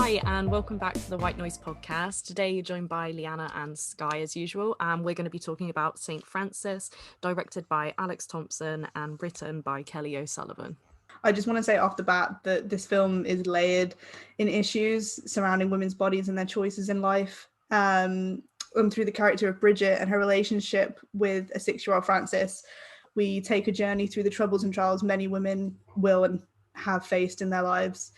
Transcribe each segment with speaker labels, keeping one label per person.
Speaker 1: Hi, and welcome back to the White Noise podcast. Today, you're joined by Lyanna and Skye as usual, and we're going to be talking about St. Francis, directed by Alex Thompson and written by Kelly O'Sullivan.
Speaker 2: I just want to say off the bat that this film is layered in issues surrounding women's bodies and their choices in life. And through the character of Bridget and her relationship with a 6-year-old Francis, we take a journey through the troubles and trials many women will and have faced in their lives.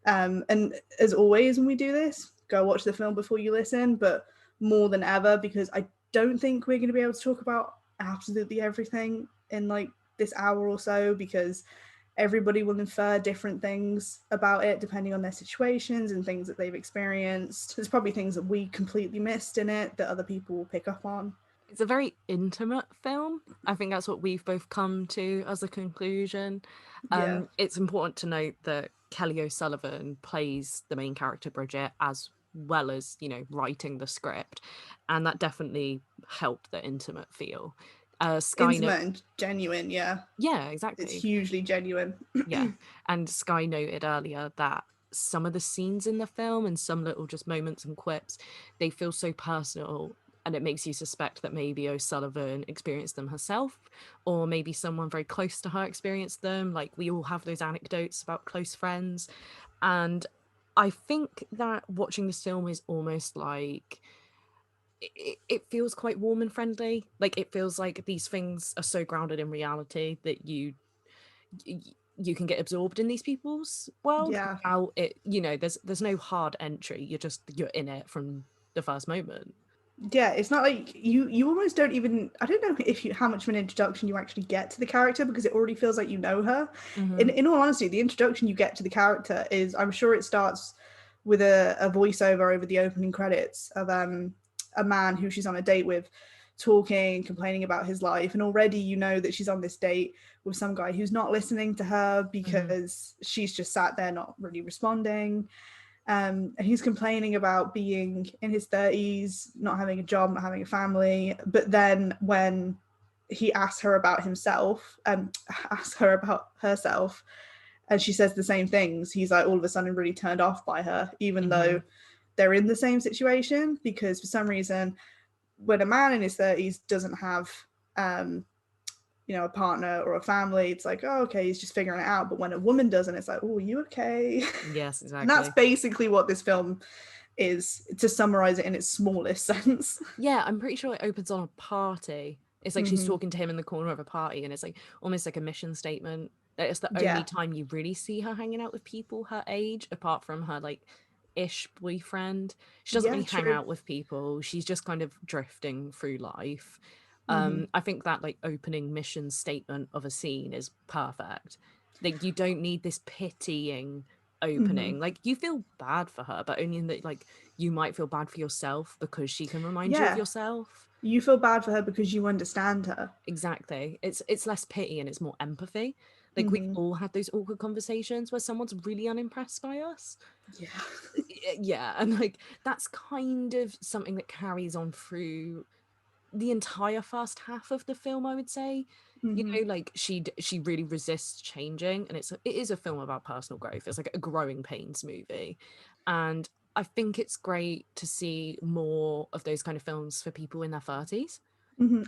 Speaker 2: And as always, when we do this, go watch the film before you listen, but more than ever, because I don't think we're going to be able to talk about absolutely everything in like this hour or so, because everybody will infer different things about it depending on their situations and things that they've experienced. There's probably things that we completely missed in it that other people will pick up on.
Speaker 1: It's a very intimate film. I think that's what we've both come to as a conclusion. It's important to note that Kelly O'Sullivan plays the main character Bridget as well as, writing the script. And that definitely helped the intimate feel.
Speaker 2: Intimate and genuine, yeah.
Speaker 1: Yeah, exactly.
Speaker 2: It's hugely genuine.
Speaker 1: Yeah. And Skye noted earlier that some of the scenes in the film and some little just moments and quips, they feel so personal, and it makes you suspect that maybe O'Sullivan experienced them herself, or maybe someone very close to her experienced them. Like, we all have those anecdotes about close friends. And I think that watching this film is almost like it feels quite warm and friendly. Like, it feels like these things are so grounded in reality that you can get absorbed in these people's world without it. There's no hard entry. You're in it from the first moment.
Speaker 2: Yeah, it's not like you almost don't even, I don't know if how much of an introduction you actually get to the character, because it already feels like you know her. In all honesty, the introduction you get to the character is, I'm sure it starts with a voiceover over the opening credits of a man who she's on a date with, talking, complaining about his life, and already you know that she's on this date with some guy who's not listening to her because she's just sat there not really responding. And he's complaining about being in his 30s, not having a job, not having a family. But then when he asks her about himself and asks her about herself, and she says the same things, he's like all of a sudden really turned off by her, even though they're in the same situation. Because for some reason, when a man in his 30s doesn't have a partner or a family, it's like, oh, okay, he's just figuring it out. But when a woman doesn't, it's like, oh, are you okay?
Speaker 1: Yes, exactly.
Speaker 2: And that's basically what this film is, to summarize it in its smallest sense.
Speaker 1: Yeah, I'm pretty sure it opens on a party. It's like she's talking to him in the corner of a party, and it's like almost like a mission statement. It's the only time you really see her hanging out with people her age, apart from her like ish boyfriend. She doesn't really hang out with people. She's just kind of drifting through life. I think that like opening mission statement of a scene is perfect. Like, you don't need this pitying opening. Like, you feel bad for her, but only in that, like, you might feel bad for yourself because she can remind you of yourself.
Speaker 2: You feel bad for her because you understand her.
Speaker 1: Exactly. It's less pity and it's more empathy. Like, we've all had those awkward conversations where someone's really unimpressed by us. Yeah, and like that's kind of something that carries on through the entire first half of the film, I would say. Like she really resists changing, and it is a film about personal growth. It's like a growing pains movie, and I think it's great to see more of those kind of films for people in their 30s.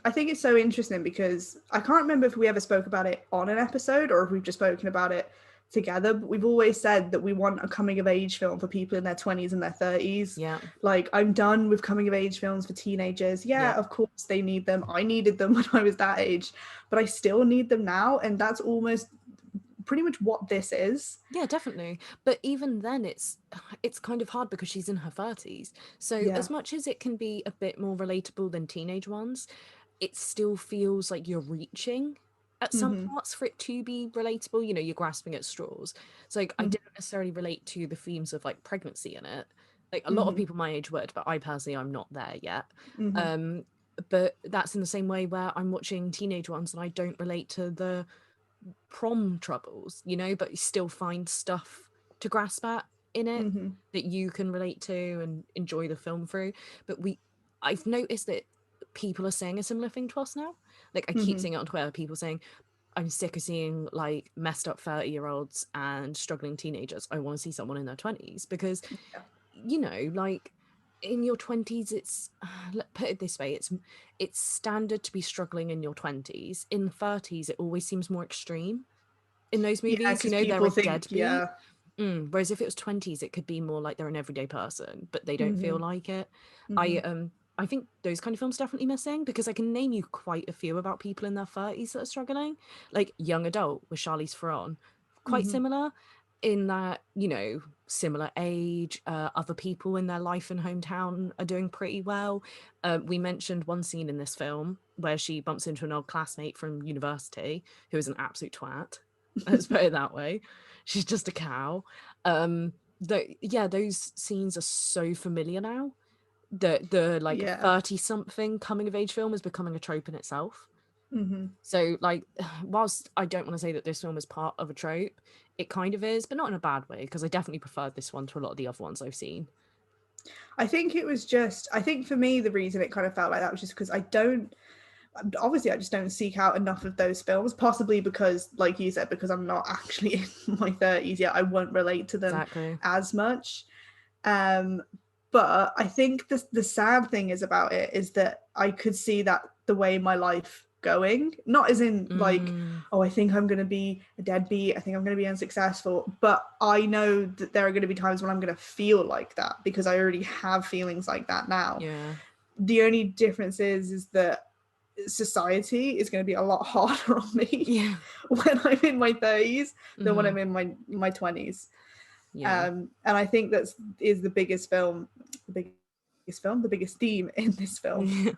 Speaker 2: I think it's so interesting because I can't remember if we ever spoke about it on an episode or if we've just spoken about it together, but we've always said that we want a coming of age film for people in their 20s and their 30s.
Speaker 1: Yeah.
Speaker 2: Like, I'm done with coming of age films for teenagers. Yeah, of course they need them. I needed them when I was that age, but I still need them now. And that's almost pretty much what this is.
Speaker 1: Yeah, definitely. But even then it's kind of hard because she's in her 30s. So as much as it can be a bit more relatable than teenage ones, it still feels like you're reaching at some parts for it to be relatable. You're grasping at straws. So like I didn't necessarily relate to the themes of like pregnancy in it. Like a lot of people my age would, but I personally, I'm not there yet. But that's in the same way where I'm watching teenage ones and I don't relate to the prom troubles, but you still find stuff to grasp at in it that you can relate to and enjoy the film through. But I've noticed that people are saying a similar thing to us now. Like, I keep seeing it on Twitter, people saying, I'm sick of seeing like messed up 30-year-olds and struggling teenagers. I want to see someone in their 20s because,
Speaker 2: Yeah.
Speaker 1: you know, like in your 20s, it's put it this way, it's standard to be struggling in your 20s. In 30s, it always seems more extreme in those
Speaker 2: Yeah,
Speaker 1: movies. You
Speaker 2: because
Speaker 1: know, they're
Speaker 2: people
Speaker 1: a
Speaker 2: think,
Speaker 1: deadbeat.
Speaker 2: yeah.
Speaker 1: Whereas if it was 20s, it could be more like they're an everyday person, but they don't feel
Speaker 2: Hmm.
Speaker 1: like it.
Speaker 2: Hmm.
Speaker 1: I think those kind of films definitely missing because I can name you quite a few about people in their 30s that are struggling. Like Young Adult with Charlize Theron, quite
Speaker 2: Hmm.
Speaker 1: similar in that, you know, similar age, other people in their life and hometown are doing pretty well. We mentioned one scene in this film where she bumps into an old classmate from university who is an absolute twat. Let's put it that way. She's just a cow. Yeah, those scenes are so familiar now. The like
Speaker 2: Yeah.
Speaker 1: 30 something coming of age film is becoming a trope in itself.
Speaker 2: Hmm.
Speaker 1: So like whilst I don't want to say that this film is part of a trope, it kind of is, but not in a bad way, because I definitely preferred this one to a lot of the other ones I've seen.
Speaker 2: I think it was just, I think for me, the reason it kind of felt like that was just because obviously I just don't seek out enough of those films, possibly because, like you said, because I'm not actually in my 30s yet, I won't relate to them
Speaker 1: Exactly.
Speaker 2: as much. Um, but I think the sad thing is about it is that I could see that the way my life going, not as in like,
Speaker 1: Mm,
Speaker 2: oh, I think I'm going to be a deadbeat, I think I'm going to be unsuccessful, but I know that there are going to be times when I'm going to feel like that because I already have feelings like that now.
Speaker 1: yeah.
Speaker 2: The only difference is that society is going to be a lot harder on me
Speaker 1: Yeah.
Speaker 2: when I'm in my 30s than when
Speaker 1: Hmm.
Speaker 2: I'm in my 20s.
Speaker 1: Yeah.
Speaker 2: And I think that is the biggest theme in this film
Speaker 1: Yeah.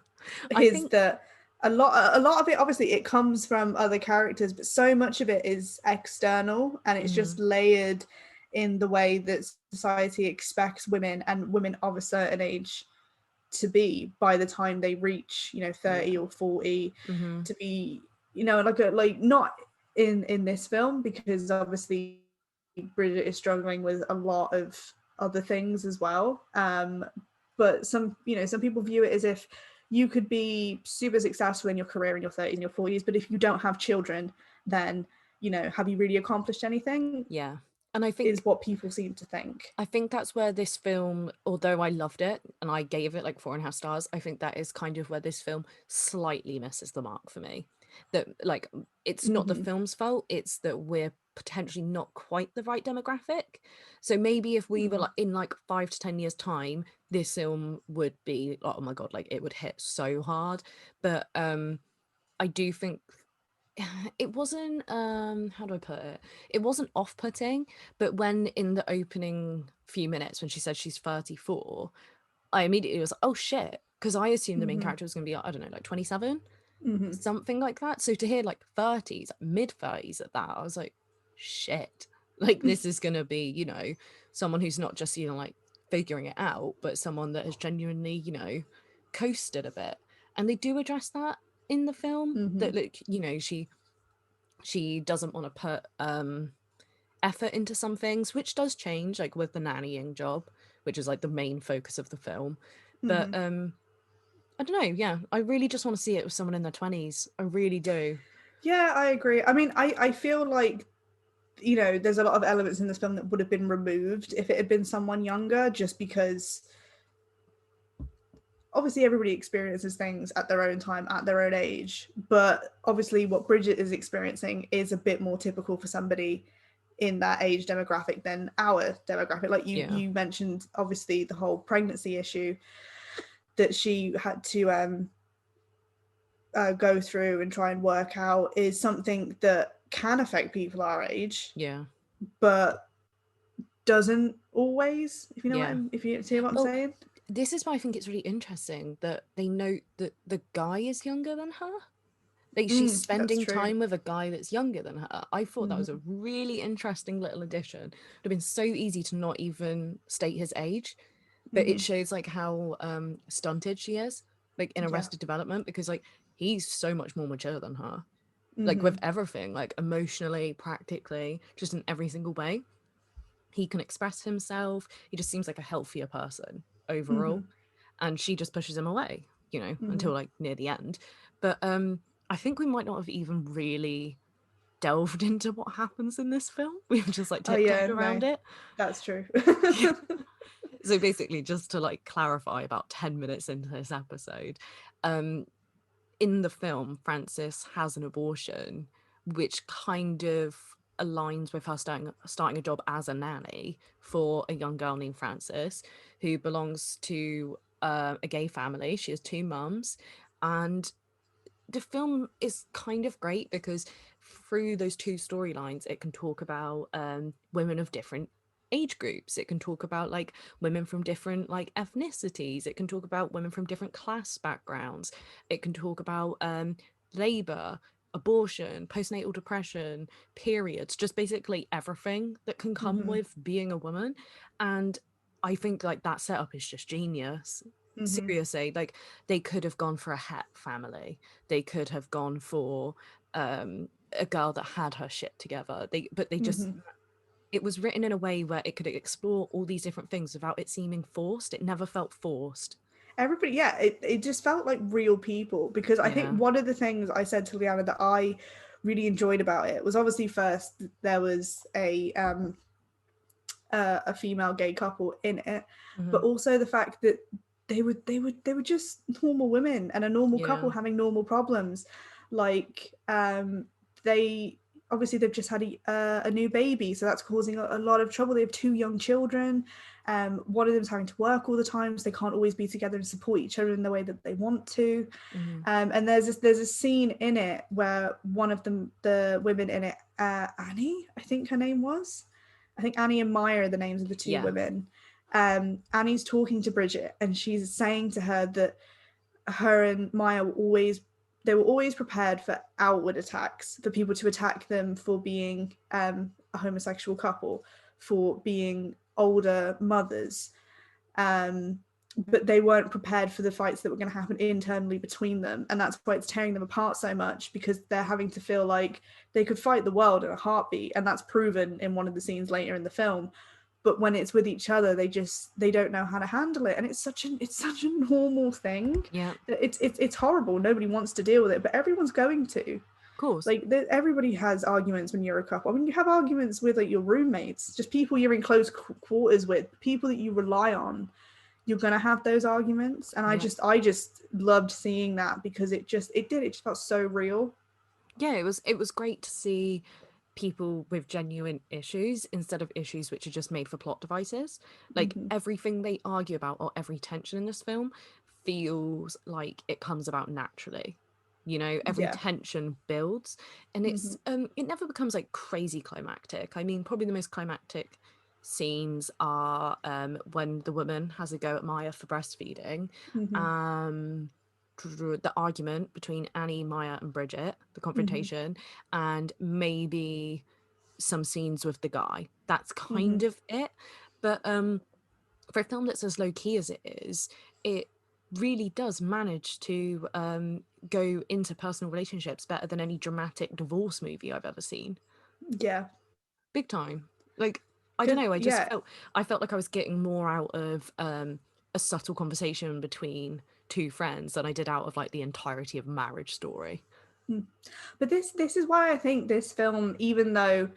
Speaker 1: I
Speaker 2: is
Speaker 1: think
Speaker 2: that a lot of it, obviously it comes from other characters, but so much of it is external and it's
Speaker 1: mhm,
Speaker 2: just layered in the way that society expects women and women of a certain age to be by the time they reach, 30
Speaker 1: yeah.
Speaker 2: or 40,
Speaker 1: Hmm.
Speaker 2: to be, like not in this film, because obviously Bridget is struggling with a lot of other things as well. But some people view it as if you could be super successful in your career in your 30s and your 40s, but if you don't have children, then have you really accomplished anything?
Speaker 1: Yeah. And I
Speaker 2: Is
Speaker 1: think
Speaker 2: what people seem to think.
Speaker 1: I think that's where this film, although I loved it and I gave it like 4.5 stars, I think that is kind of where this film slightly misses the mark for me. That like it's not the
Speaker 2: Hmm.
Speaker 1: film's fault, it's that we're potentially not quite the right demographic. So maybe if we were
Speaker 2: Hmm.
Speaker 1: like in like 5 to 10 years time, this film would be like, oh my god, like it would hit so hard. But I do think it wasn't how do I put it, it wasn't off-putting, but when in the opening few minutes when she said she's 34, I immediately was like, oh shit, because I assumed the main
Speaker 2: Hmm.
Speaker 1: character was going to be, I don't know, like 27,
Speaker 2: Hmm.
Speaker 1: something like that. So to hear like 30s, mid 30s at that, I was like, shit, like this is going to be, you know, someone who's not just, you know, like figuring it out, but someone that has genuinely, you know, coasted a bit. And they do address that in the film,
Speaker 2: Hmm.
Speaker 1: that look, you know, she doesn't want to put effort into some things, which does change, like with the nannying job, which is like the main focus of the film. But
Speaker 2: Hmm.
Speaker 1: I don't know, yeah, I really just want to see it with someone in their 20s. I really do.
Speaker 2: Yeah, I agree. I mean, I feel like, there's a lot of elements in this film that would have been removed if it had been someone younger, just because obviously everybody experiences things at their own time, at their own age. But obviously, what Bridget is experiencing is a bit more typical for somebody in that age demographic than our demographic. Like
Speaker 1: Yeah.
Speaker 2: you mentioned, obviously, the whole pregnancy issue that she had to go through and try and work out is something that can affect people our age,
Speaker 1: Yeah.
Speaker 2: but doesn't always.
Speaker 1: Yeah.
Speaker 2: If you see what I'm
Speaker 1: Well,
Speaker 2: saying.
Speaker 1: this is why I think it's really interesting that they note that the guy is younger than her. Like she's
Speaker 2: That's
Speaker 1: spending
Speaker 2: true.
Speaker 1: time with a guy that's younger than her. I thought that was a
Speaker 2: Hmm.
Speaker 1: really interesting little addition. It would have been so easy to not even state his age, but it
Speaker 2: Hmm.
Speaker 1: shows like how stunted she is, like in
Speaker 2: Yeah.
Speaker 1: Arrested Development, because like he's so much more mature than her, like with
Speaker 2: Hmm.
Speaker 1: everything, like emotionally, practically, just in every single way. He can express himself. He just seems like a healthier person
Speaker 2: Hmm.
Speaker 1: overall, and she just pushes him away, you know,
Speaker 2: Hmm.
Speaker 1: until like near the end. But I think we might not have even really delved into what happens in this film. We've just like
Speaker 2: Oh yeah,
Speaker 1: tiptoed
Speaker 2: no,
Speaker 1: around it.
Speaker 2: that's true.
Speaker 1: So basically, just to like clarify, about 10 minutes into this episode, um, in the film, Frances has an abortion, which kind of aligns with her starting a job as a nanny for a young girl named Frances, who belongs to a gay family. She has two mums, and the film is kind of great because through those two storylines, it can talk about women of different age groups. It can talk about like women from different like ethnicities. It can talk about women from different class backgrounds. It can talk about labor, abortion, postnatal depression, periods, just basically everything that can come
Speaker 2: Hmm.
Speaker 1: with being a woman. And I think like that setup is just genius.
Speaker 2: Hmm.
Speaker 1: Seriously, like they could have gone for a het family. They could have gone for a girl that had her shit together. They just,
Speaker 2: Hmm.
Speaker 1: it was written in a way where it could explore all these different things without it seeming forced. It never felt forced.
Speaker 2: Everybody, yeah, it just felt like real people, because I think
Speaker 1: Yeah.
Speaker 2: one of the things I said to Lyanna that I really enjoyed about it was, obviously, first there was a female gay couple in it,
Speaker 1: Hmm.
Speaker 2: but also the fact that they were just normal women and a normal
Speaker 1: Yeah.
Speaker 2: couple having normal problems. Like they obviously they've just had a new baby, so that's causing a lot of trouble. They have two young children. One of them's having to work all the time, so they can't always be together and support each other in the way that they want to.
Speaker 1: Hmm.
Speaker 2: And there's a scene in it where one of the women in it, Annie, I think her name was. I think Annie and Maya are the names of the two
Speaker 1: Yeah.
Speaker 2: women. Annie's talking to Bridget, and she's saying to her that her and Maya were always prepared for outward attacks, for people to attack them for being a homosexual couple, for being older mothers. Um, but they weren't prepared for the fights that were going to happen internally between them, and that's why it's tearing them apart so much, because they're having to feel like they could fight the world in a heartbeat, and that's proven in one of the scenes later in the film. But when it's with each other, they don't know how to handle it, and it's such a normal thing.
Speaker 1: Yeah. Of
Speaker 2: It's horrible. Nobody wants to deal with it, but everyone's going to.
Speaker 1: course.
Speaker 2: Like everybody has arguments when you're a couple. I mean, you have arguments with like your roommates, just people you're in close quarters with, people that you rely on. You're gonna have those arguments, and
Speaker 1: Yeah.
Speaker 2: I just loved seeing that, because it just felt so real.
Speaker 1: Yeah, it was great to see people with genuine issues instead of issues which are just made for plot devices. Like
Speaker 2: Hmm.
Speaker 1: everything they argue about or every tension in this film feels like it comes about naturally. You know, every
Speaker 2: Yeah.
Speaker 1: tension builds, and
Speaker 2: Hmm.
Speaker 1: it never becomes like crazy climactic. I mean, probably the most climactic scenes are when the woman has a go at Maya for breastfeeding.
Speaker 2: Hmm.
Speaker 1: Um the argument between Annie, Maya, and Bridget, the
Speaker 2: Hmm.
Speaker 1: confrontation, and maybe some scenes with the guy. That's
Speaker 2: Hmm.
Speaker 1: kind of it. But for a film that's as low key as it is, it really does manage to go into personal relationships better than any dramatic divorce movie I've ever seen.
Speaker 2: Yeah.
Speaker 1: Big time. Like, I don't
Speaker 2: Because
Speaker 1: know,
Speaker 2: yeah.
Speaker 1: I felt like I was getting more out of a subtle conversation between two friends than I did out of like the entirety of Marriage Story.
Speaker 2: Mm. But this is why I think this film, even though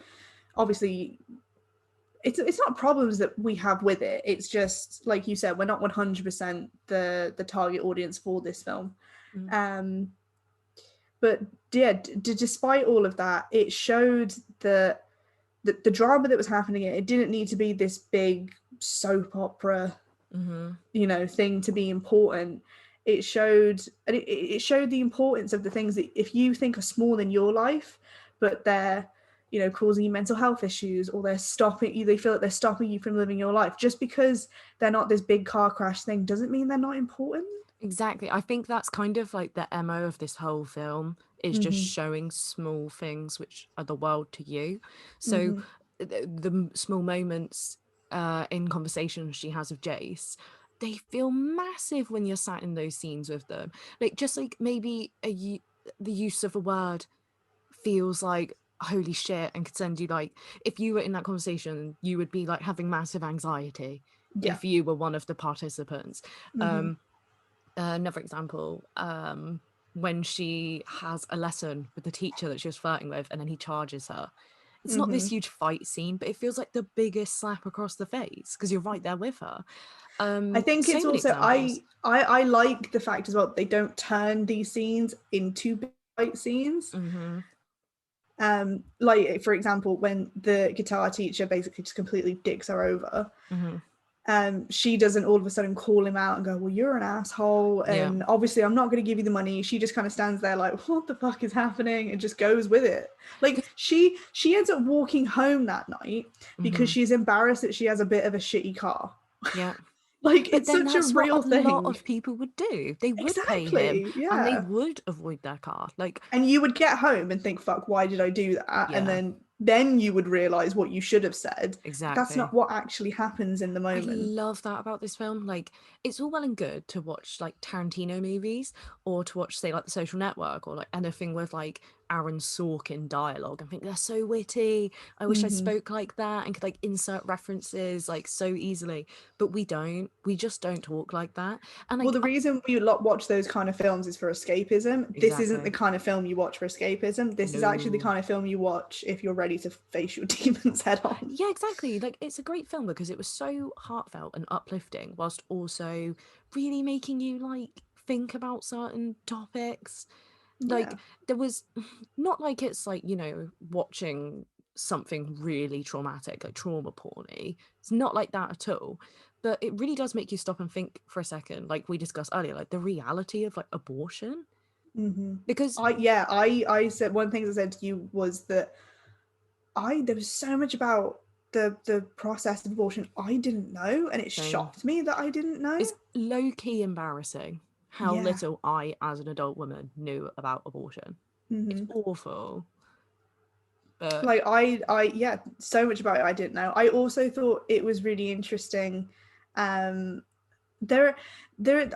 Speaker 2: obviously it's not problems that we have with it, it's just like you said, we're not 100% the target audience for this film.
Speaker 1: Mm.
Speaker 2: Um, but yeah, despite all of that, it showed that the drama that was happening, it didn't need to be this big soap opera,
Speaker 1: Mm-hmm.
Speaker 2: thing to be important. It showed, and it showed the importance of the things that, if you think are small in your life, but they're causing you mental health issues, or they're stopping you, they feel like they're stopping you from living your life, just because they're not this big car crash thing doesn't mean they're not important.
Speaker 1: Exactly. I think that's kind of like the MO of this whole film is just
Speaker 2: Mm-hmm.
Speaker 1: showing small things which are the world to you. So
Speaker 2: Mm-hmm.
Speaker 1: the small moments in conversations she has with Jace, they feel massive when you're sat in those scenes with them. Like just like maybe the use of a word feels like holy shit and could send you like if you were in that conversation, you would be like having massive anxiety
Speaker 2: Yeah.
Speaker 1: if you were one of the participants.
Speaker 2: Mm-hmm.
Speaker 1: Another example. when she has a lesson with the teacher that she was flirting with, and then he charges her. It's not this
Speaker 2: Mm-hmm.
Speaker 1: huge fight scene, but it feels like the biggest slap across the face because you're right there with her.
Speaker 2: I think
Speaker 1: So
Speaker 2: it's
Speaker 1: many
Speaker 2: also
Speaker 1: examples.
Speaker 2: I like the fact as well they don't turn these scenes into big fight scenes.
Speaker 1: Mm-hmm.
Speaker 2: Like for example, when the guitar teacher basically just completely dicks her over,
Speaker 1: Mm-hmm.
Speaker 2: she doesn't all of a sudden call him out and go, well, you're an asshole,
Speaker 1: Yeah.
Speaker 2: and obviously I'm not going to give you the money. She just kind of stands there like, what the fuck is happening, and just goes with it. Like she ends up walking home that night because
Speaker 1: Mm-hmm.
Speaker 2: she's embarrassed that she has a bit of a shitty car.
Speaker 1: Yeah.
Speaker 2: Like
Speaker 1: But
Speaker 2: it's
Speaker 1: then
Speaker 2: such a
Speaker 1: that's what
Speaker 2: real
Speaker 1: a lot
Speaker 2: thing.
Speaker 1: of people would do. They would pay him
Speaker 2: Exactly,
Speaker 1: and they
Speaker 2: yeah.
Speaker 1: would avoid their car. Like,
Speaker 2: And you would get home and think, fuck, why did I do that? And
Speaker 1: yeah,
Speaker 2: then you would realize what you should have said, but that's
Speaker 1: exactly.
Speaker 2: not what actually happens in the
Speaker 1: I
Speaker 2: moment.
Speaker 1: love that about this film. Like, it's all well and good to watch like Tarantino movies or to watch, say, like The Social Network or like anything with like Aaron Sorkin dialogue and think they're so witty. I wish I
Speaker 2: Hmm.
Speaker 1: spoke like that and could like insert references like so easily. But we don't. We just don't talk like that. And
Speaker 2: Well,
Speaker 1: like,
Speaker 2: the reason we watch those kind of films is for escapism. This isn't the
Speaker 1: exactly.
Speaker 2: kind of film you watch for escapism. This is actually the
Speaker 1: No.
Speaker 2: kind of film you watch if you're ready to face your demons head on.
Speaker 1: Yeah, exactly. Like it's a great film because it was so heartfelt and uplifting whilst also really making you like think about certain topics.
Speaker 2: Yeah.
Speaker 1: Like there was not like it's like, watching something really traumatic, like trauma porny. It's not like that at all. But it really does make you stop and think for a second, like we discussed earlier, like the reality of like abortion.
Speaker 2: Hmm.
Speaker 1: Because
Speaker 2: I said one of the things I said to you was that there was so much about the process of abortion I didn't know, and it
Speaker 1: same.
Speaker 2: shocked me that I didn't know.
Speaker 1: It's low key embarrassing how
Speaker 2: Yeah.
Speaker 1: little I, as an adult woman, knew about abortion. It's
Speaker 2: Hmm.
Speaker 1: awful. But
Speaker 2: Like yeah, so much about it I didn't know. I also thought it was really interesting. Um, there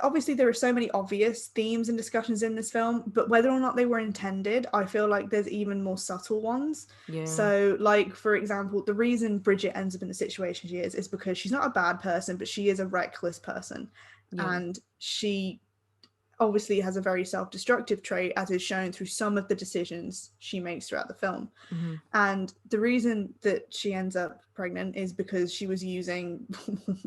Speaker 2: obviously there are so many obvious themes and discussions in this film, but whether or not they were intended, I feel like there's even more subtle ones.
Speaker 1: yeah,
Speaker 2: So like for example, the reason Bridget ends up in the situation she is because she's not a bad person, but she is a reckless person,
Speaker 1: yeah,
Speaker 2: and she obviously has a very self-destructive trait, as is shown through some of the decisions she makes throughout the film.
Speaker 1: hmm,
Speaker 2: And the reason that she ends up pregnant is because she was using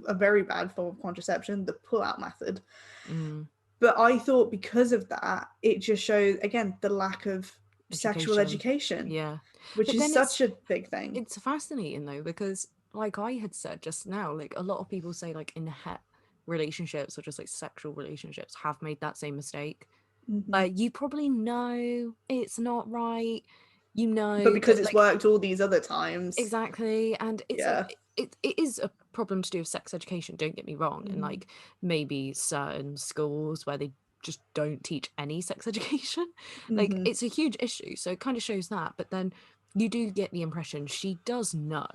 Speaker 2: a very bad form of contraception, the pull-out method.
Speaker 1: mm,
Speaker 2: But I thought because of that, it just shows again the lack of sexual
Speaker 1: education.
Speaker 2: education,
Speaker 1: Yeah.
Speaker 2: which
Speaker 1: But
Speaker 2: is
Speaker 1: then
Speaker 2: such a big thing.
Speaker 1: it's fascinating though, because like I had said just now, like a lot of people say like in het relationships or just like sexual relationships have made that same mistake.
Speaker 2: Hmm.
Speaker 1: You probably know it's not right,
Speaker 2: But because
Speaker 1: but
Speaker 2: it's
Speaker 1: like
Speaker 2: worked all these other times,
Speaker 1: exactly. And it's like
Speaker 2: yeah.
Speaker 1: it is a problem to do with sex education, don't get me wrong. And
Speaker 2: Hmm.
Speaker 1: like maybe certain schools where they just don't teach any sex education. Like
Speaker 2: Hmm.
Speaker 1: it's a huge issue. So it kind of shows that. But then you do get the impression she does know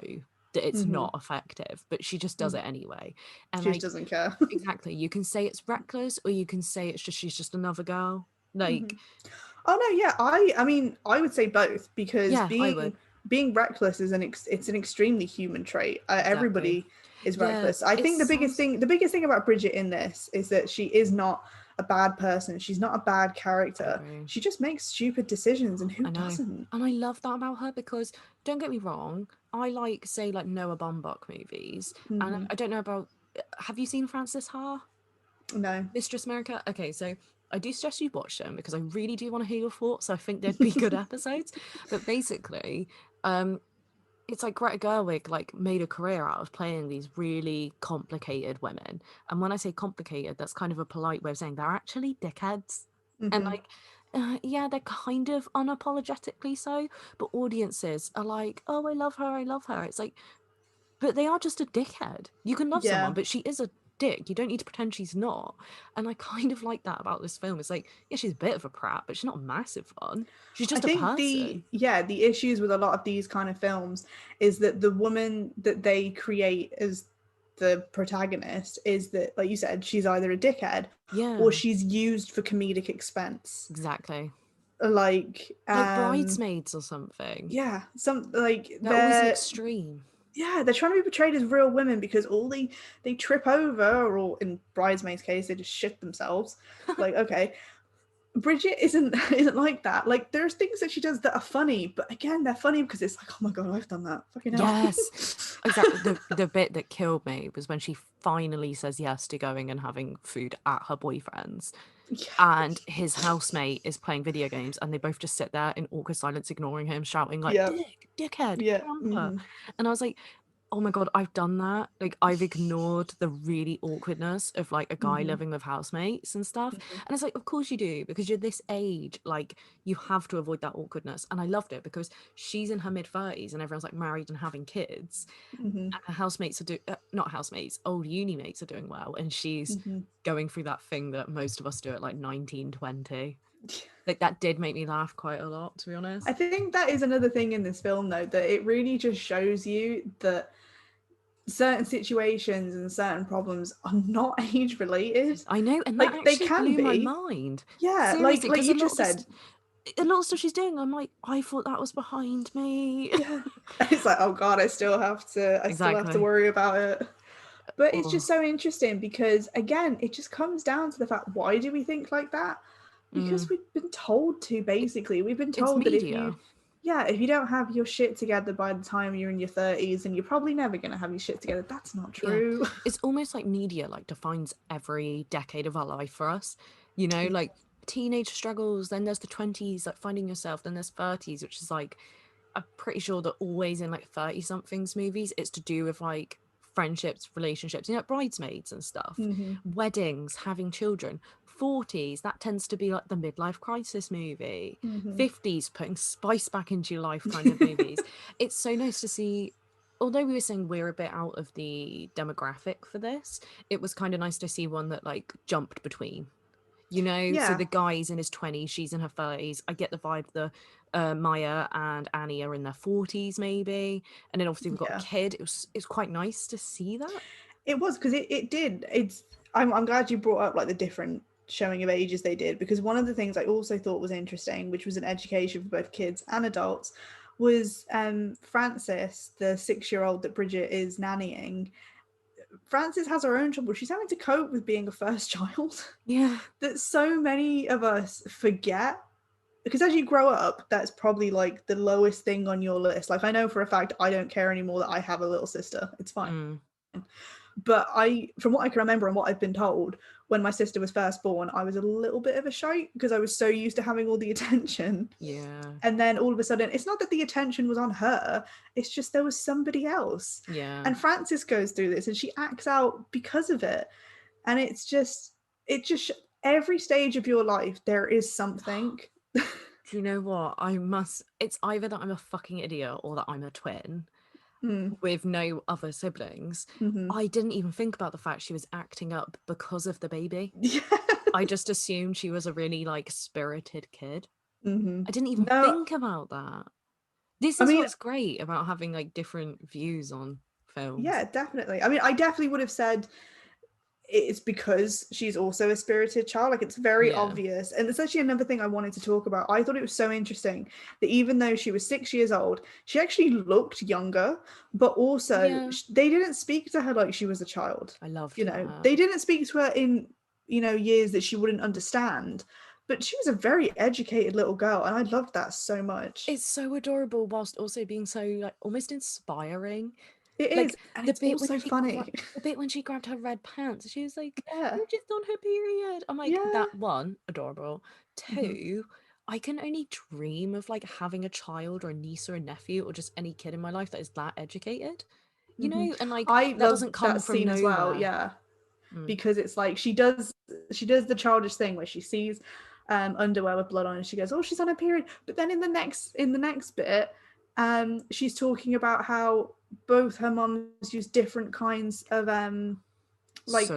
Speaker 1: that it's
Speaker 2: Hmm.
Speaker 1: not effective, but she just does it anyway. And
Speaker 2: She just
Speaker 1: like
Speaker 2: doesn't care.
Speaker 1: exactly, you can say it's reckless or you can say it's just she's just another girl.
Speaker 2: Hmm.
Speaker 1: Like,
Speaker 2: Oh no, yeah, I mean, I would say both because
Speaker 1: yeah, I would.
Speaker 2: being reckless is it's an extremely human trait.
Speaker 1: Exactly.
Speaker 2: Everybody is
Speaker 1: Yeah,
Speaker 2: reckless. I
Speaker 1: it
Speaker 2: think
Speaker 1: sounds
Speaker 2: the biggest thing about Bridget in this is that she is not a bad person. She's not a bad
Speaker 1: I
Speaker 2: character.
Speaker 1: agree.
Speaker 2: She just makes stupid decisions, and who
Speaker 1: I know.
Speaker 2: doesn't?
Speaker 1: And I love that about her because don't get me wrong, I like say like Noah Baumbach movies. And
Speaker 2: Hmm.
Speaker 1: I don't know about have you seen Frances Ha?
Speaker 2: No.
Speaker 1: Mistress America? Okay, so I do suggest you watch them because I really do want to hear your thoughts. I think they'd be good episodes. But basically, um, it's like Greta Gerwig like made a career out of playing these really complicated women. And when I say complicated, that's kind of a polite way of saying they're actually dickheads. And
Speaker 2: Hmm.
Speaker 1: like, yeah, they're kind of unapologetically so, but audiences are like, oh, I love her, I love her. It's like, but they are just a dickhead. You can love someone,
Speaker 2: Yeah.
Speaker 1: but she is a dick. You don't need to pretend she's not. And I kind of like that about this film. It's like, yeah, she's a bit of a prat, but she's not a massive one. She's
Speaker 2: I
Speaker 1: just a
Speaker 2: think the
Speaker 1: person.
Speaker 2: yeah, the issues with a lot of these kind of films is that the woman that they create as the protagonist is that, like you said, she's either a dickhead or
Speaker 1: Yeah,
Speaker 2: she's used for comedic expense.
Speaker 1: exactly.
Speaker 2: Like
Speaker 1: Like bridesmaids or something.
Speaker 2: yeah, some like
Speaker 1: They're always the extreme.
Speaker 2: they're trying to be portrayed as real women because all they trip over, or in bridesmaids case they just shit themselves. Like okay, Bridget isn't like that. Like, there's things that she does that are funny, but again, they're funny because it's like, oh my god, I've done that. Fucking hell.
Speaker 1: Yes, exactly. The bit that killed me was when she finally says yes to going and having food at her boyfriend's,
Speaker 2: Yeah.
Speaker 1: and his housemate is playing video games, and they both just sit there in awkward silence, ignoring him, shouting like,
Speaker 2: Yeah.
Speaker 1: dickhead,
Speaker 2: Yeah.
Speaker 1: camper. And I was like, oh my god, I've done that. Like, I've ignored the really awkwardness of like a guy living with housemates and stuff. And it's like, of course you do, because you're this age, like you have to avoid that awkwardness. And I loved it because she's in her mid-30s and everyone's like married and having kids. And her housemates are not housemates, old uni mates are doing well, and she's going through that thing that most of us do at like 19, 20. Like, that did make me laugh quite a lot, to be honest.
Speaker 2: I think that is another thing in this film, though, that it really just shows you that certain situations and certain problems are not age related.
Speaker 1: I know, and that
Speaker 2: Like, they
Speaker 1: actually
Speaker 2: can
Speaker 1: blew my
Speaker 2: be.
Speaker 1: mind.
Speaker 2: Yeah,
Speaker 1: Seriously,
Speaker 2: like
Speaker 1: because
Speaker 2: you just said.
Speaker 1: a lot of stuff she's doing, I'm like, I thought that was behind me.
Speaker 2: Yeah. It's like, oh god, I still have to worry about it. But it's just so interesting because, again, it just comes down to the fact, why do we think like that? Because we've been told to, basically. We've been
Speaker 1: It's
Speaker 2: told that if
Speaker 1: media.
Speaker 2: you don't have your shit together by the time you're in your 30s, then you're probably never going to have your shit together. That's not true.
Speaker 1: Yeah. It's almost like media like defines every decade of our life for us. You know, like teenage struggles, then there's the 20s, like finding yourself, then there's 30s, which is like, I'm pretty sure that always in like 30 somethings movies, it's to do with like friendships, relationships, you know, bridesmaids and stuff, weddings, having children. 40s, that tends to be like the midlife crisis movie. 50s, putting spice back into your life kind of movies. It's so nice to see, although we were saying we're a bit out of the demographic for this, it was kind of nice to see one that like jumped between. You know, so
Speaker 2: Yeah.
Speaker 1: the guy's in his 20s, she's in her 30s. I get the vibe the Maya and Annie are in their 40s maybe, and then obviously we've got a kid. It's quite nice to see that.
Speaker 2: It was, because it did. I'm glad you brought up like the different showing of ages they did, because one of the things I also thought was interesting, which was an education for both kids and adults, was Frances, the 6-year-old that Bridget is nannying. Frances has her own trouble. She's having to cope with being a first child.
Speaker 1: Yeah.
Speaker 2: That so many of us forget, because as you grow up, that's probably like the lowest thing on your list. Like, I know for a fact I don't care anymore that I have a little sister. It's fine. But from what I can remember and what I've been told, when my sister was first born, I was a little bit of a shite because I was so used to having all the attention.
Speaker 1: Yeah.
Speaker 2: And then all of a sudden, it's not that the attention was on her, it's just there was somebody else.
Speaker 1: Yeah.
Speaker 2: And Frances goes through this and she acts out because of it. And it just every stage of your life, there is something.
Speaker 1: Do you know what? It's either that I'm a fucking idiot or that I'm a twin. With no other siblings. I didn't even think about the fact she was acting up because of the baby.
Speaker 2: Yeah.
Speaker 1: I just assumed she was a really like spirited kid. I didn't even think about that. This is what's great about having like different views on films.
Speaker 2: Yeah, definitely. I mean, I definitely would have said it's because she's also a spirited child. Like, it's very obvious. And it's actually another thing I wanted to talk about. I thought it was so interesting that even though she was 6 years old, she actually looked younger, but also they didn't speak to her like she was a child.
Speaker 1: I love
Speaker 2: that. They didn't speak to her in, years that she wouldn't understand. But she was a very educated little girl, and I loved that so much.
Speaker 1: It's so adorable whilst also being so like almost inspiring.
Speaker 2: It is, and it's also funny.
Speaker 1: The bit when she grabbed her red pants, she was like,
Speaker 2: Yeah.
Speaker 1: "You're just on her period." I'm like, that one, adorable. Two, I can only dream of like having a child or a niece or a nephew or just any kid in my life that is that educated. You know, and like
Speaker 2: I
Speaker 1: that
Speaker 2: love
Speaker 1: doesn't come
Speaker 2: that
Speaker 1: from
Speaker 2: scene
Speaker 1: nowhere.
Speaker 2: as well. Yeah. Because it's like she does the childish thing where she sees underwear with blood on and she goes, "Oh, she's on her period." But then in the next bit, she's talking about how both her moms use different kinds of like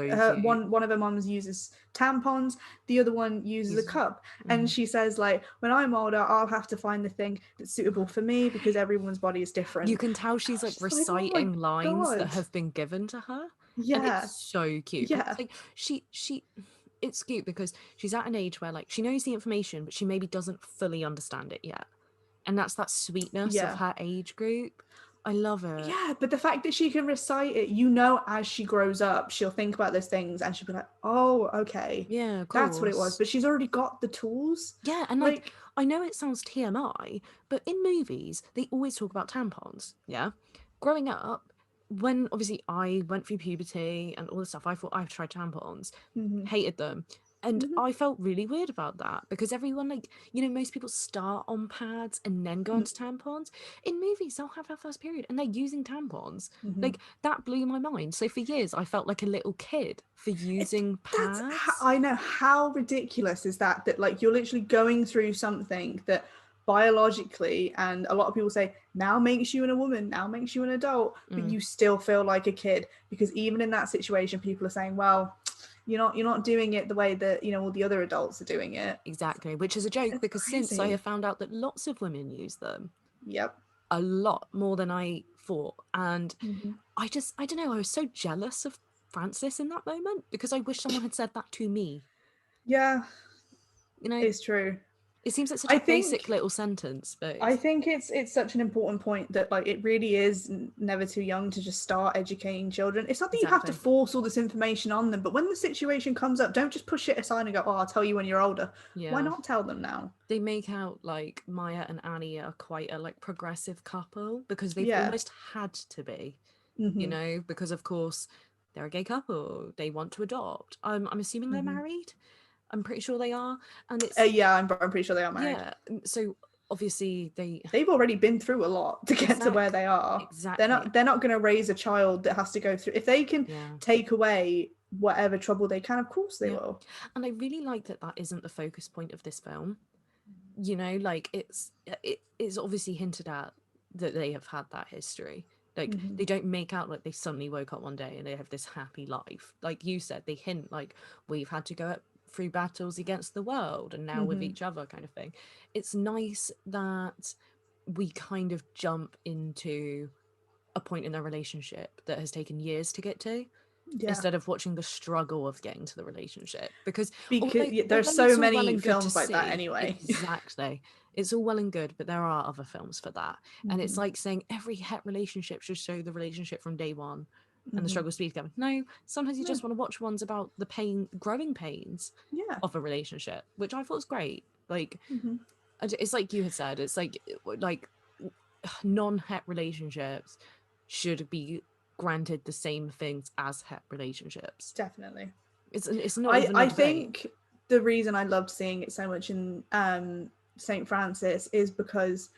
Speaker 2: one of her moms uses tampons, the other one uses a cup, and she says like, "When I'm older, I'll have to find the thing that's suitable for me because everyone's body is different."
Speaker 1: You can tell she's like reciting lines that have been given to her.
Speaker 2: Yeah.
Speaker 1: And it's so cute.
Speaker 2: Yeah.
Speaker 1: It's like it's cute because she's at an age where like she knows the information, but she maybe doesn't fully understand it yet. And that's that sweetness of her age group. I love it.
Speaker 2: Yeah, but the fact that she can recite it, you know, as she grows up, she'll think about those things and she'll be like, oh, okay,
Speaker 1: Yeah, of
Speaker 2: that's what it was.
Speaker 1: course.
Speaker 2: But she's already got the tools.
Speaker 1: Yeah, and like
Speaker 2: Like,
Speaker 1: I know it sounds TMI, but in movies they always talk about tampons. Yeah, growing up, when obviously I went through puberty and all this stuff, I thought I've tried tampons,
Speaker 2: mhm,
Speaker 1: hated them, and
Speaker 2: mhm,
Speaker 1: I felt really weird about that because everyone, like, you know, most people start on pads and then go
Speaker 2: mhm,
Speaker 1: into tampons. In movies they'll have their first period and they're using tampons.
Speaker 2: mhm.
Speaker 1: Like, that blew my mind. So for years I felt like a little kid for using pads.
Speaker 2: I know, how ridiculous is that, that like you're literally going through something that biologically, and a lot of people say now makes you a woman, now makes you an adult, but
Speaker 1: Mm.
Speaker 2: you still feel like a kid, because even in that situation people are saying, well, you're not doing it the way that, you know, all the other adults are doing it.
Speaker 1: Exactly, which is a joke
Speaker 2: It's
Speaker 1: because since I have
Speaker 2: crazy.
Speaker 1: found out that lots of women use them,
Speaker 2: Yep.
Speaker 1: a lot more than I thought. And
Speaker 2: Hmm.
Speaker 1: I don't know, I was so jealous of Frances in that moment because I wish someone had said that to me.
Speaker 2: Yeah,
Speaker 1: You know,
Speaker 2: it's true.
Speaker 1: it seems like such
Speaker 2: I
Speaker 1: a basic
Speaker 2: think
Speaker 1: little sentence, but
Speaker 2: I think it's such an important point that like it really is never too young to just start educating children. It's not that you have to
Speaker 1: exactly.
Speaker 2: force all this information on them, but when the situation comes up, don't just push it aside and go, "Oh, I'll tell you when you're older." Why
Speaker 1: Yeah.
Speaker 2: not tell them now?
Speaker 1: They make out like Maya and Annie are quite a like progressive couple because they've
Speaker 2: Yeah.
Speaker 1: almost had to be, you
Speaker 2: Hmm.
Speaker 1: know, because of course they're a gay couple. They want to adopt. I'm assuming they're
Speaker 2: Hmm.
Speaker 1: married. I'm pretty sure they are. And it's
Speaker 2: Yeah, I'm pretty sure they are married.
Speaker 1: yeah, so obviously they
Speaker 2: They've already been through a lot to get to where
Speaker 1: exact
Speaker 2: they are. They're
Speaker 1: exactly
Speaker 2: not they're not going to raise a child that has to go through. If they can
Speaker 1: yeah.
Speaker 2: take away whatever trouble they can, of course they
Speaker 1: Yeah.
Speaker 2: will.
Speaker 1: And I really like that that isn't the focus point of this film. You know, like it is obviously hinted at that they have had that history. Like
Speaker 2: Hmm.
Speaker 1: they don't make out like they suddenly woke up one day and they have this happy life. Like you said, they hint like we've had to go up through battles against the world and now with
Speaker 2: Hmm.
Speaker 1: each other kind of thing. It's nice that we kind of jump into a point in their relationship that has taken years to get to
Speaker 2: Yeah.
Speaker 1: instead of watching the struggle of getting to the relationship because
Speaker 2: Because
Speaker 1: although
Speaker 2: yeah, there's
Speaker 1: although
Speaker 2: so
Speaker 1: it's all well
Speaker 2: many
Speaker 1: and good to
Speaker 2: films like that
Speaker 1: see
Speaker 2: anyway.
Speaker 1: exactly it's all well and good but there are other films for that and it's
Speaker 2: Hmm.
Speaker 1: like saying every het relationship should show the relationship from day one and the
Speaker 2: Hmm.
Speaker 1: struggle speed together. No, sometimes you
Speaker 2: No.
Speaker 1: just want to watch ones about the pain growing pains
Speaker 2: Yeah.
Speaker 1: of a relationship, which I thought was great. Like
Speaker 2: Hmm.
Speaker 1: it's like you had said, it's like non-het relationships should be granted the same things as het relationships.
Speaker 2: Definitely.
Speaker 1: It's not
Speaker 2: I
Speaker 1: even a
Speaker 2: I
Speaker 1: debate.
Speaker 2: think the reason I loved seeing it so much in Saint Francis is because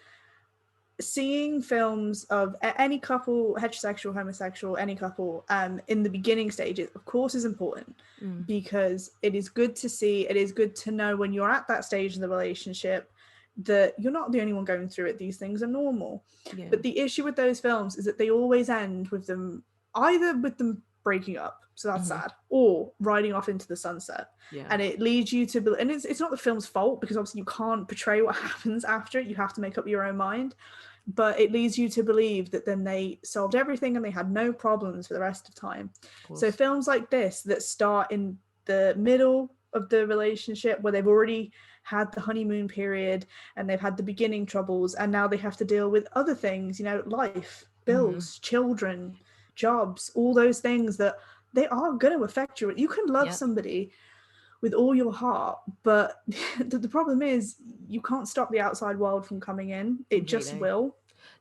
Speaker 2: seeing films of any couple, heterosexual, homosexual, any couple, in the beginning stages, of course, is important,
Speaker 1: Mm,
Speaker 2: because it is good to see, it is good to know when you're at that stage in the relationship that you're not the only one going through it. These things are normal.
Speaker 1: yeah.
Speaker 2: But the issue with those films is that they always end with them, either with them breaking up, so that's
Speaker 1: Hmm.
Speaker 2: sad, or riding off into the sunset.
Speaker 1: Yeah.
Speaker 2: And it leads you to, and it's not the film's fault, because obviously you can't portray what happens after it. You have to make up your own mind, but it leads you to believe that then they solved everything and they had no problems for the rest of time.
Speaker 1: Of
Speaker 2: So
Speaker 1: course.
Speaker 2: films like this that start in the middle of the relationship, where they've already had the honeymoon period and they've had the beginning troubles, and now they have to deal with other things, you know, life,
Speaker 1: Hmm.
Speaker 2: bills, children, jobs, all those things that they are going to affect you. You can love
Speaker 1: Yep.
Speaker 2: somebody with all your heart, but the problem is you can't stop the outside world from coming in. It just
Speaker 1: Completely.
Speaker 2: will.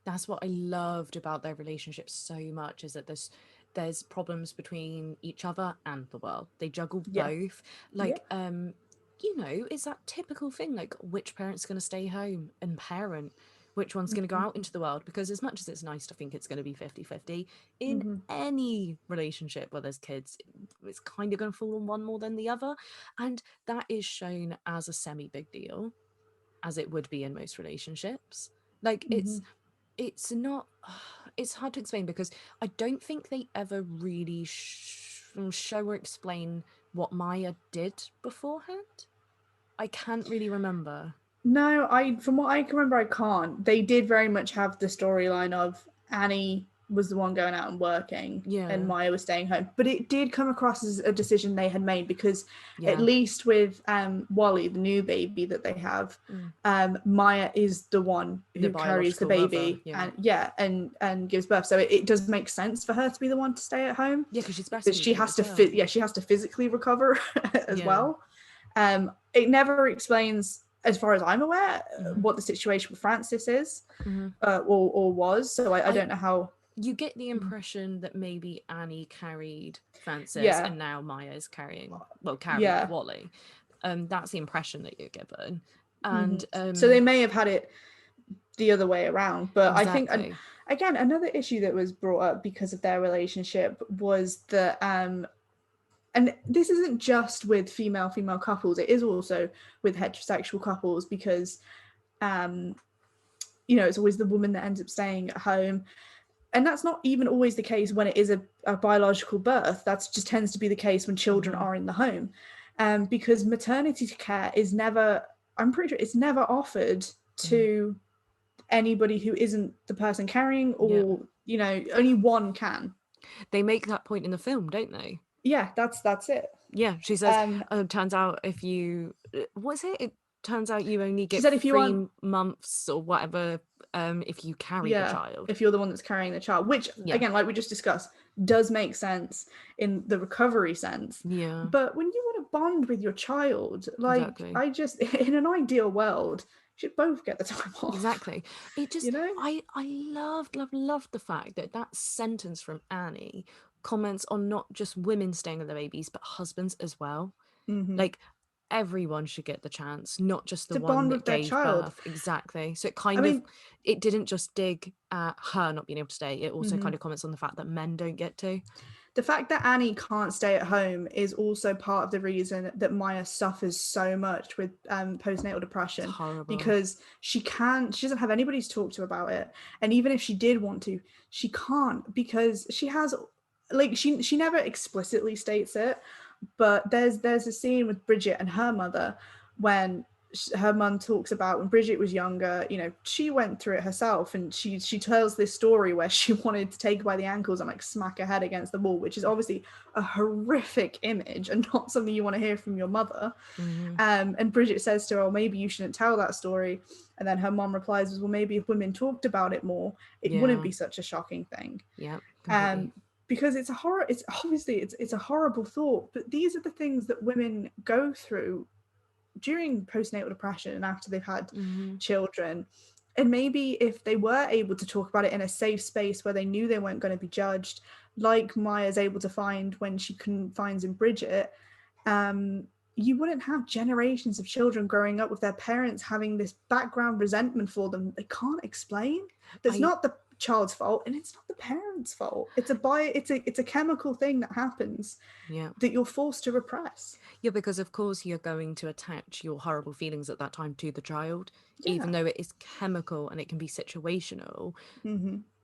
Speaker 1: That's what I loved about their relationship so much is that there's problems between each other and the world. They juggle
Speaker 2: Yeah.
Speaker 1: both.
Speaker 2: Yeah.
Speaker 1: Like you know, it's that typical thing like which parent's going to stay home and parent, which one's going to go
Speaker 2: Mm-hmm.
Speaker 1: out into the world because as much as it's nice to think it's going to be 50-50 in
Speaker 2: Mm-hmm.
Speaker 1: any relationship where there's kids, it's kind of going to fall on one more than the other, and that is shown as a semi big deal as it would be in most relationships. Like
Speaker 2: Mm-hmm.
Speaker 1: it's not it's hard to explain because I don't think they ever really show or explain what Maya did beforehand. I can't really remember.
Speaker 2: No, I from what I can remember, I can't. They did very much have the storyline of Annie. was the one going out and working,
Speaker 1: Yeah.
Speaker 2: and Maya was staying home. But it did come across as a decision they had made, because
Speaker 1: Yeah.
Speaker 2: at least with Wally, the new baby that they have, Maya is the one who carries the baby,
Speaker 1: mother,
Speaker 2: and gives birth. So it does make sense for her to be the one to stay at home.
Speaker 1: Yeah, because she's
Speaker 2: But she
Speaker 1: breastfeeding
Speaker 2: has
Speaker 1: as
Speaker 2: to
Speaker 1: well.
Speaker 2: she has to physically recover as
Speaker 1: Yeah.
Speaker 2: well. It never explains, as far as I'm aware,
Speaker 1: Mhm.
Speaker 2: what the situation with Francis is,
Speaker 1: Mhm.
Speaker 2: or was. So I don't know how.
Speaker 1: You get the impression that maybe Annie carried Francis,
Speaker 2: Yeah.
Speaker 1: and now Maya's carried
Speaker 2: Yeah.
Speaker 1: Wally. That's the impression that you're given. And
Speaker 2: so they may have had it the other way around. But I think,
Speaker 1: exactly.
Speaker 2: again, another issue that was brought up because of their relationship was that, and this isn't just with female couples, it is also with heterosexual couples, because it's always the woman that ends up staying at home. And that's not even always the case when it is a biological birth. That just tends to be the case when children are in the home. Because maternity care is never, I'm pretty sure it's never offered to anybody who isn't the person carrying, or only one can.
Speaker 1: They make that point in the film, don't they?
Speaker 2: Yeah, that's it.
Speaker 1: Yeah, she says, turns out if you, it turns out you only get 3 months or whatever if you carry the child.
Speaker 2: If you're the one that's carrying the child, which again, like we just discussed, does make sense in the recovery sense.
Speaker 1: Yeah.
Speaker 2: But when you want to bond with your child, like,
Speaker 1: exactly.
Speaker 2: I just, in an ideal world, should both get the time off.
Speaker 1: Exactly. It just, I loved the fact that sentence from Annie comments on not just women staying with their babies, but husbands as well. Like, everyone should get the chance, not just the
Speaker 2: to
Speaker 1: one
Speaker 2: bond
Speaker 1: that
Speaker 2: with their
Speaker 1: gave
Speaker 2: child.
Speaker 1: birth. Exactly. So it it didn't just dig at her not being able to stay. It also kind of comments on the fact that men don't get to.
Speaker 2: The fact that Annie can't stay at home is also part of the reason that Maya suffers so much with postnatal depression.
Speaker 1: It's horrible.
Speaker 2: Because she doesn't have anybody to talk to about it. And even if she did want to, she can't, because she has, like, she never explicitly states it, but there's a scene with Bridget and her mother when her mum talks about when Bridget was younger, she went through it herself, and she tells this story where she wanted to take her by the ankles and like smack her head against the wall, which is obviously a horrific image and not something you want to hear from your mother. And Bridget says to her, "Oh, maybe you shouldn't tell that story." And then her mom replies, "Well, maybe if women talked about it more, it wouldn't be such a shocking thing."
Speaker 1: Yeah.
Speaker 2: Because it's a horror. It's obviously it's a horrible thought, but these are the things that women go through during postnatal depression and after they've had children. And maybe if they were able to talk about it in a safe space where they knew they weren't going to be judged, like Maya's able to find when she finds in Bridget, you wouldn't have generations of children growing up with their parents having this background resentment for them they can't explain. That's not the child's fault, and it's not the parents' fault. It's a chemical thing that happens that you're forced to repress.
Speaker 1: Yeah, because of course you're going to attach your horrible feelings at that time to the child, even though it is chemical and it can be situational,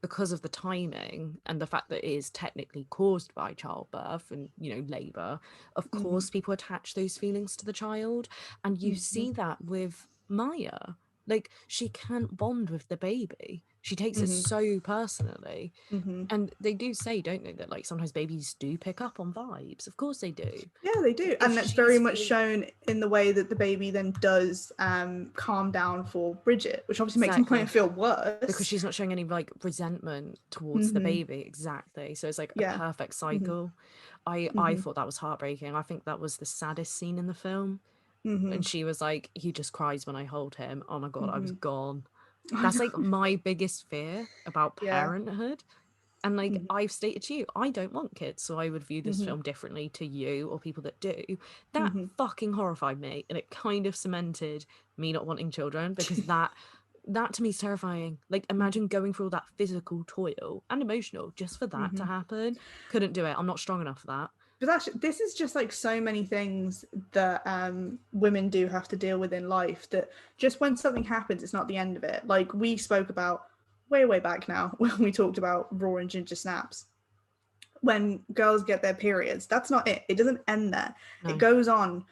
Speaker 1: because of the timing and the fact that it is technically caused by childbirth and labor. Of course people attach those feelings to the child, and you see that with Maya. Like, she can't bond with the baby. She takes it so personally. And they do say, don't they, that like sometimes babies do pick up on vibes. Of course they do.
Speaker 2: Yeah, they do. And that's very much shown in the way that the baby then does calm down for Bridget, which obviously makes Maya feel worse.
Speaker 1: Because she's not showing any like resentment towards the baby. Exactly. So it's like a perfect cycle. I thought that was heartbreaking. I think that was the saddest scene in the film. And she was like, "He just cries when I hold him." Oh my God, I was gone. That's like my biggest fear about parenthood. And like I've stated to you, I don't want kids, so I would view this film differently to you or people that do. That fucking horrified me, and it kind of cemented me not wanting children, because that to me is terrifying. Like, imagine going through all that physical toil and emotional just for that to happen. Couldn't do it. I'm not strong enough for that.
Speaker 2: But this is just like so many things that women do have to deal with in life, that just when something happens, it's not the end of it. Like we spoke about way back now when we talked about raw and ginger snaps. When girls get their periods, that's not it. It doesn't end there. No. It goes on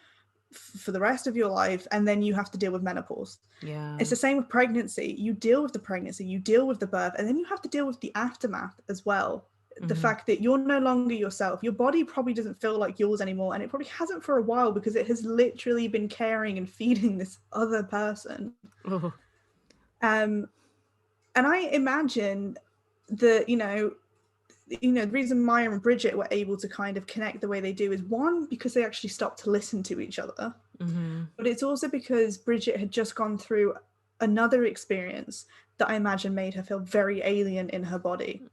Speaker 2: for the rest of your life, and then you have to deal with menopause.
Speaker 1: Yeah.
Speaker 2: It's the same with pregnancy. You deal with the pregnancy, you deal with the birth, and then you have to deal with the aftermath as well. The fact that you're no longer yourself. Your body probably doesn't feel like yours anymore, and it probably hasn't for a while because it has literally been caring and feeding this other person.
Speaker 1: Oh.
Speaker 2: And I imagine that, the reason Maya and Bridget were able to kind of connect the way they do is, one, because they actually stopped to listen to each other. But it's also because Bridget had just gone through another experience that I imagine made her feel very alien in her body.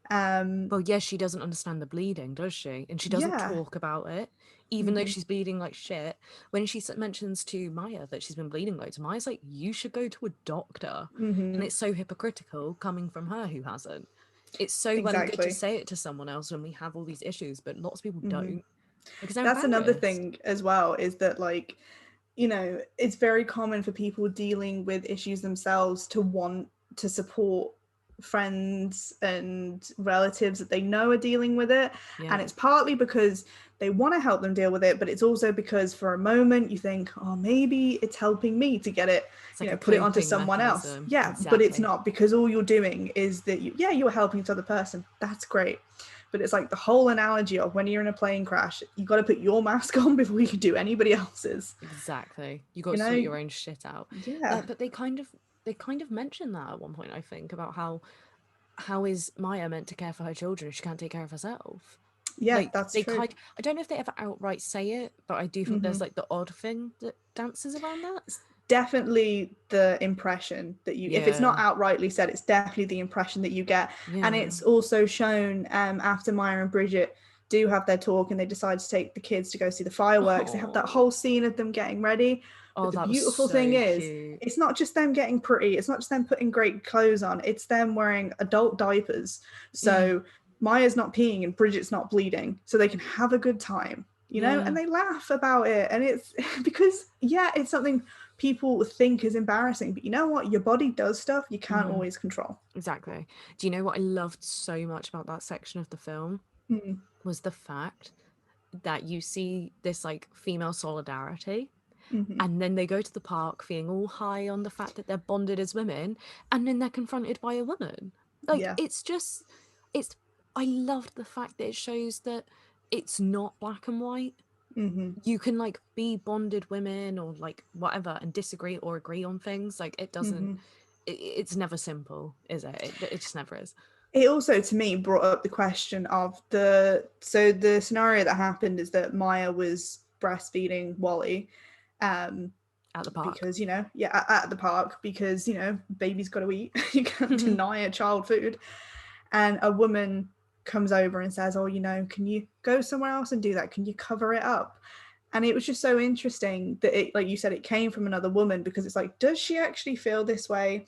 Speaker 1: Well, yes, she doesn't understand the bleeding, does she? And she doesn't talk about it, even though she's bleeding like shit. When she mentions to Maya that she's been bleeding loads, Maya's like, you should go to a doctor. And it's so hypocritical coming from her who hasn't. It's so well and good to say it to someone else when we have all these issues, but lots of people don't. Because
Speaker 2: that's another thing as well, is that, like, it's very common for people dealing with issues themselves to want to support friends and relatives that they know are dealing with it. And it's partly because they want to help them deal with it, but it's also because for a moment you think, oh, maybe it's helping me to get it, put it onto someone else. Exactly. But it's not, because all you're doing is that you're helping the other person. That's great. But it's like the whole analogy of when you're in a plane crash, you got to put your mask on before you can do anybody else's.
Speaker 1: Exactly. You got to sort your own shit out.
Speaker 2: Yeah.
Speaker 1: But they kind of mentioned that at one point, I think, about how is Maya meant to care for her children if she can't take care of herself?
Speaker 2: Yeah,
Speaker 1: like,
Speaker 2: that's
Speaker 1: they
Speaker 2: true.
Speaker 1: I don't know if they ever outright say it, but I do think there's like the odd thing that dances around that.
Speaker 2: Definitely the impression that if it's not outrightly said, it's definitely the impression that you get. And it's also shown after Maya and Bridget do have their talk and they decide to take the kids to go see the fireworks. They have that whole scene of them getting ready. But the beautiful thing is, it's not just them getting pretty, it's not just them putting great clothes on, it's them wearing adult diapers. So Maya's not peeing and Bridget's not bleeding, so they can have a good time, and they laugh about it. And it's because it's something people think is embarrassing, but you know what, your body does stuff you can't always control.
Speaker 1: Exactly. Do you know what I loved so much about that section of the film? Was the fact that you see this like female solidarity, and then they go to the park feeling all high on the fact that they're bonded as women, and then they're confronted by a woman. Like, I loved the fact that it shows that it's not black and white. You can like be bonded women or like whatever and disagree or agree on things. Like, it doesn't it's never simple, is it? It just never is.
Speaker 2: It also, to me, brought up the question of the scenario that happened is that Maya was breastfeeding Wally
Speaker 1: at the park,
Speaker 2: because at the park, because baby's got to eat. You can't deny a child food. And a woman comes over and says, oh, can you go somewhere else and do that? Can you cover it up? And it was just so interesting that it, like you said, it came from another woman, because it's like, does she actually feel this way?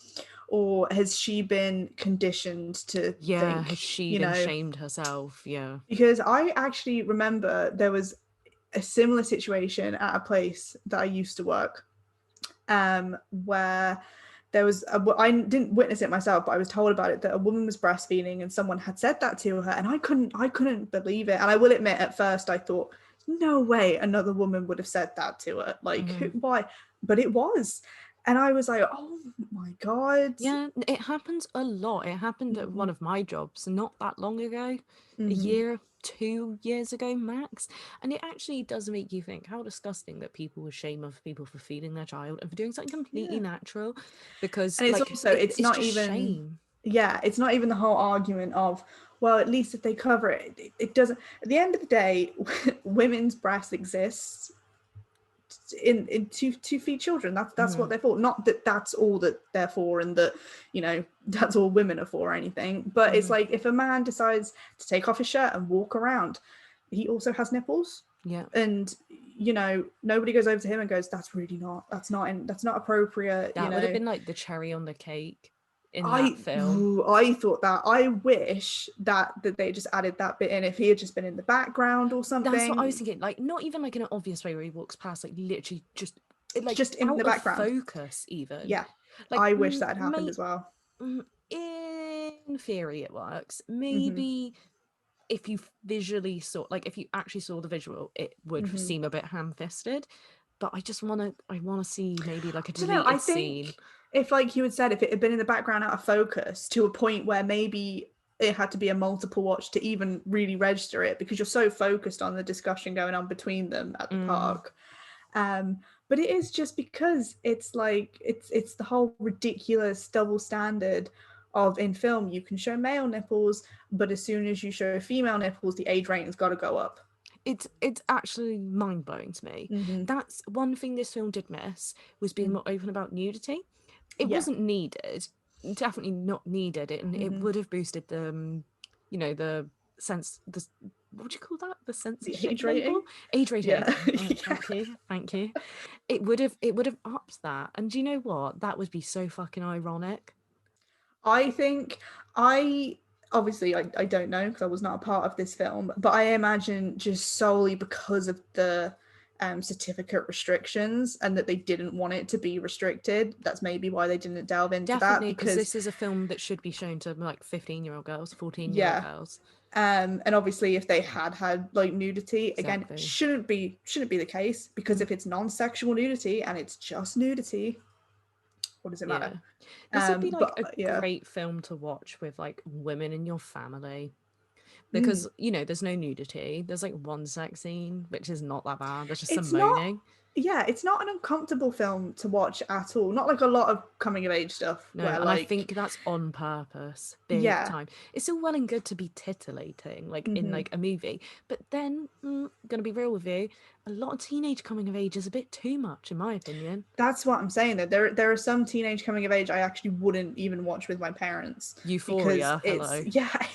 Speaker 2: Or has she been conditioned to think,
Speaker 1: has she been shamed herself?
Speaker 2: Because I actually remember there was a similar situation at a place that I used to work, where there was I didn't witness it myself, but I was told about it, that a woman was breastfeeding and someone had said that to her, and I couldn't believe it. And I will admit, at first I thought, no way another woman would have said that to her, like why? But it was. And I was like, oh my God.
Speaker 1: Yeah, it happens a lot. It happened at one of my jobs not that long ago, a year, 2 years ago max. And it actually does make you think how disgusting that people would shame other people for feeding their child and for doing something completely natural. Because,
Speaker 2: and it's
Speaker 1: like,
Speaker 2: also it's not
Speaker 1: just
Speaker 2: even
Speaker 1: shame.
Speaker 2: It's not even the whole argument of, well, at least if they cover it, it doesn't. At the end of the day, women's breasts exist in to feed children. That's what they're for. Not that that's all that they're for, and that that's all women are for or anything. But it's like, if a man decides to take off his shirt and walk around, he also has nipples. And nobody goes over to him and goes, that's not appropriate.
Speaker 1: That would have been like the cherry on the cake in
Speaker 2: I
Speaker 1: that film.
Speaker 2: I thought that. I wish that they just added that bit in, if he had just been in the background or something.
Speaker 1: That's what I was thinking. Like, not even like in an obvious way where he walks past, like literally just
Speaker 2: in the background,
Speaker 1: focus even.
Speaker 2: Like, I wish that had happened as well.
Speaker 1: In theory it works. Maybe if you visually saw, like if you actually saw the visual, it would
Speaker 2: Mm-hmm.
Speaker 1: seem a bit ham-fisted. But I want to see maybe like a
Speaker 2: I don't know. I
Speaker 1: deleted scene.
Speaker 2: think if, like you had said, if it had been in the background out of focus to a point where maybe it had to be a multiple watch to even really register it, because you're so focused on the discussion going on between them at the park. Um, but it is just because it's like it's the whole ridiculous double standard of, in film you can show male nipples, but as soon as you show female nipples, the age rating's got to go up.
Speaker 1: It's actually mind-blowing to me.
Speaker 2: Mm-hmm.
Speaker 1: That's one thing this film did miss, was being more open about nudity. It
Speaker 2: Yeah.
Speaker 1: wasn't needed, definitely not needed, and it
Speaker 2: Mm-hmm.
Speaker 1: would have boosted the the sense, the, what do you call that, the
Speaker 2: The
Speaker 1: censorship
Speaker 2: age
Speaker 1: label,
Speaker 2: rating.
Speaker 1: age rating.
Speaker 2: Yeah. Yeah.
Speaker 1: Thank you. It would have upped that, and do you know what, that would be so fucking ironic.
Speaker 2: I think I obviously I don't know because I was not a part of this film, but I imagine just solely because of the certificate restrictions and that they didn't want it to be restricted. That's maybe why they didn't delve into that,
Speaker 1: Definitely, because
Speaker 2: because
Speaker 1: this is a film that should be shown to like 15-year-old girls, 14-year-old
Speaker 2: yeah.
Speaker 1: girls.
Speaker 2: And obviously if they had like nudity, again,
Speaker 1: Exactly.
Speaker 2: shouldn't be the case, because if it's non-sexual nudity and it's just nudity, what does it
Speaker 1: Yeah.
Speaker 2: matter?
Speaker 1: This would be like
Speaker 2: But
Speaker 1: a
Speaker 2: yeah.
Speaker 1: great film to watch with like women in your family,
Speaker 2: Mm.
Speaker 1: because there's no nudity. There's like one sex scene, which is not that bad. There's just some
Speaker 2: It's not,
Speaker 1: moaning.
Speaker 2: yeah, it's not an uncomfortable film to watch at all. Not like a lot of coming of age stuff
Speaker 1: No,
Speaker 2: where
Speaker 1: and I
Speaker 2: like,
Speaker 1: think that's on purpose, big
Speaker 2: yeah.
Speaker 1: time. It's all well and good to be titillating, like in
Speaker 2: Hmm.
Speaker 1: like a movie, but then, gonna be real with you, a lot of teenage coming of age is a bit too much, in my opinion.
Speaker 2: That's what I'm saying, though. There are some teenage coming of age I actually wouldn't even watch with my parents, because
Speaker 1: Euphoria,
Speaker 2: it's,
Speaker 1: hello.
Speaker 2: yeah,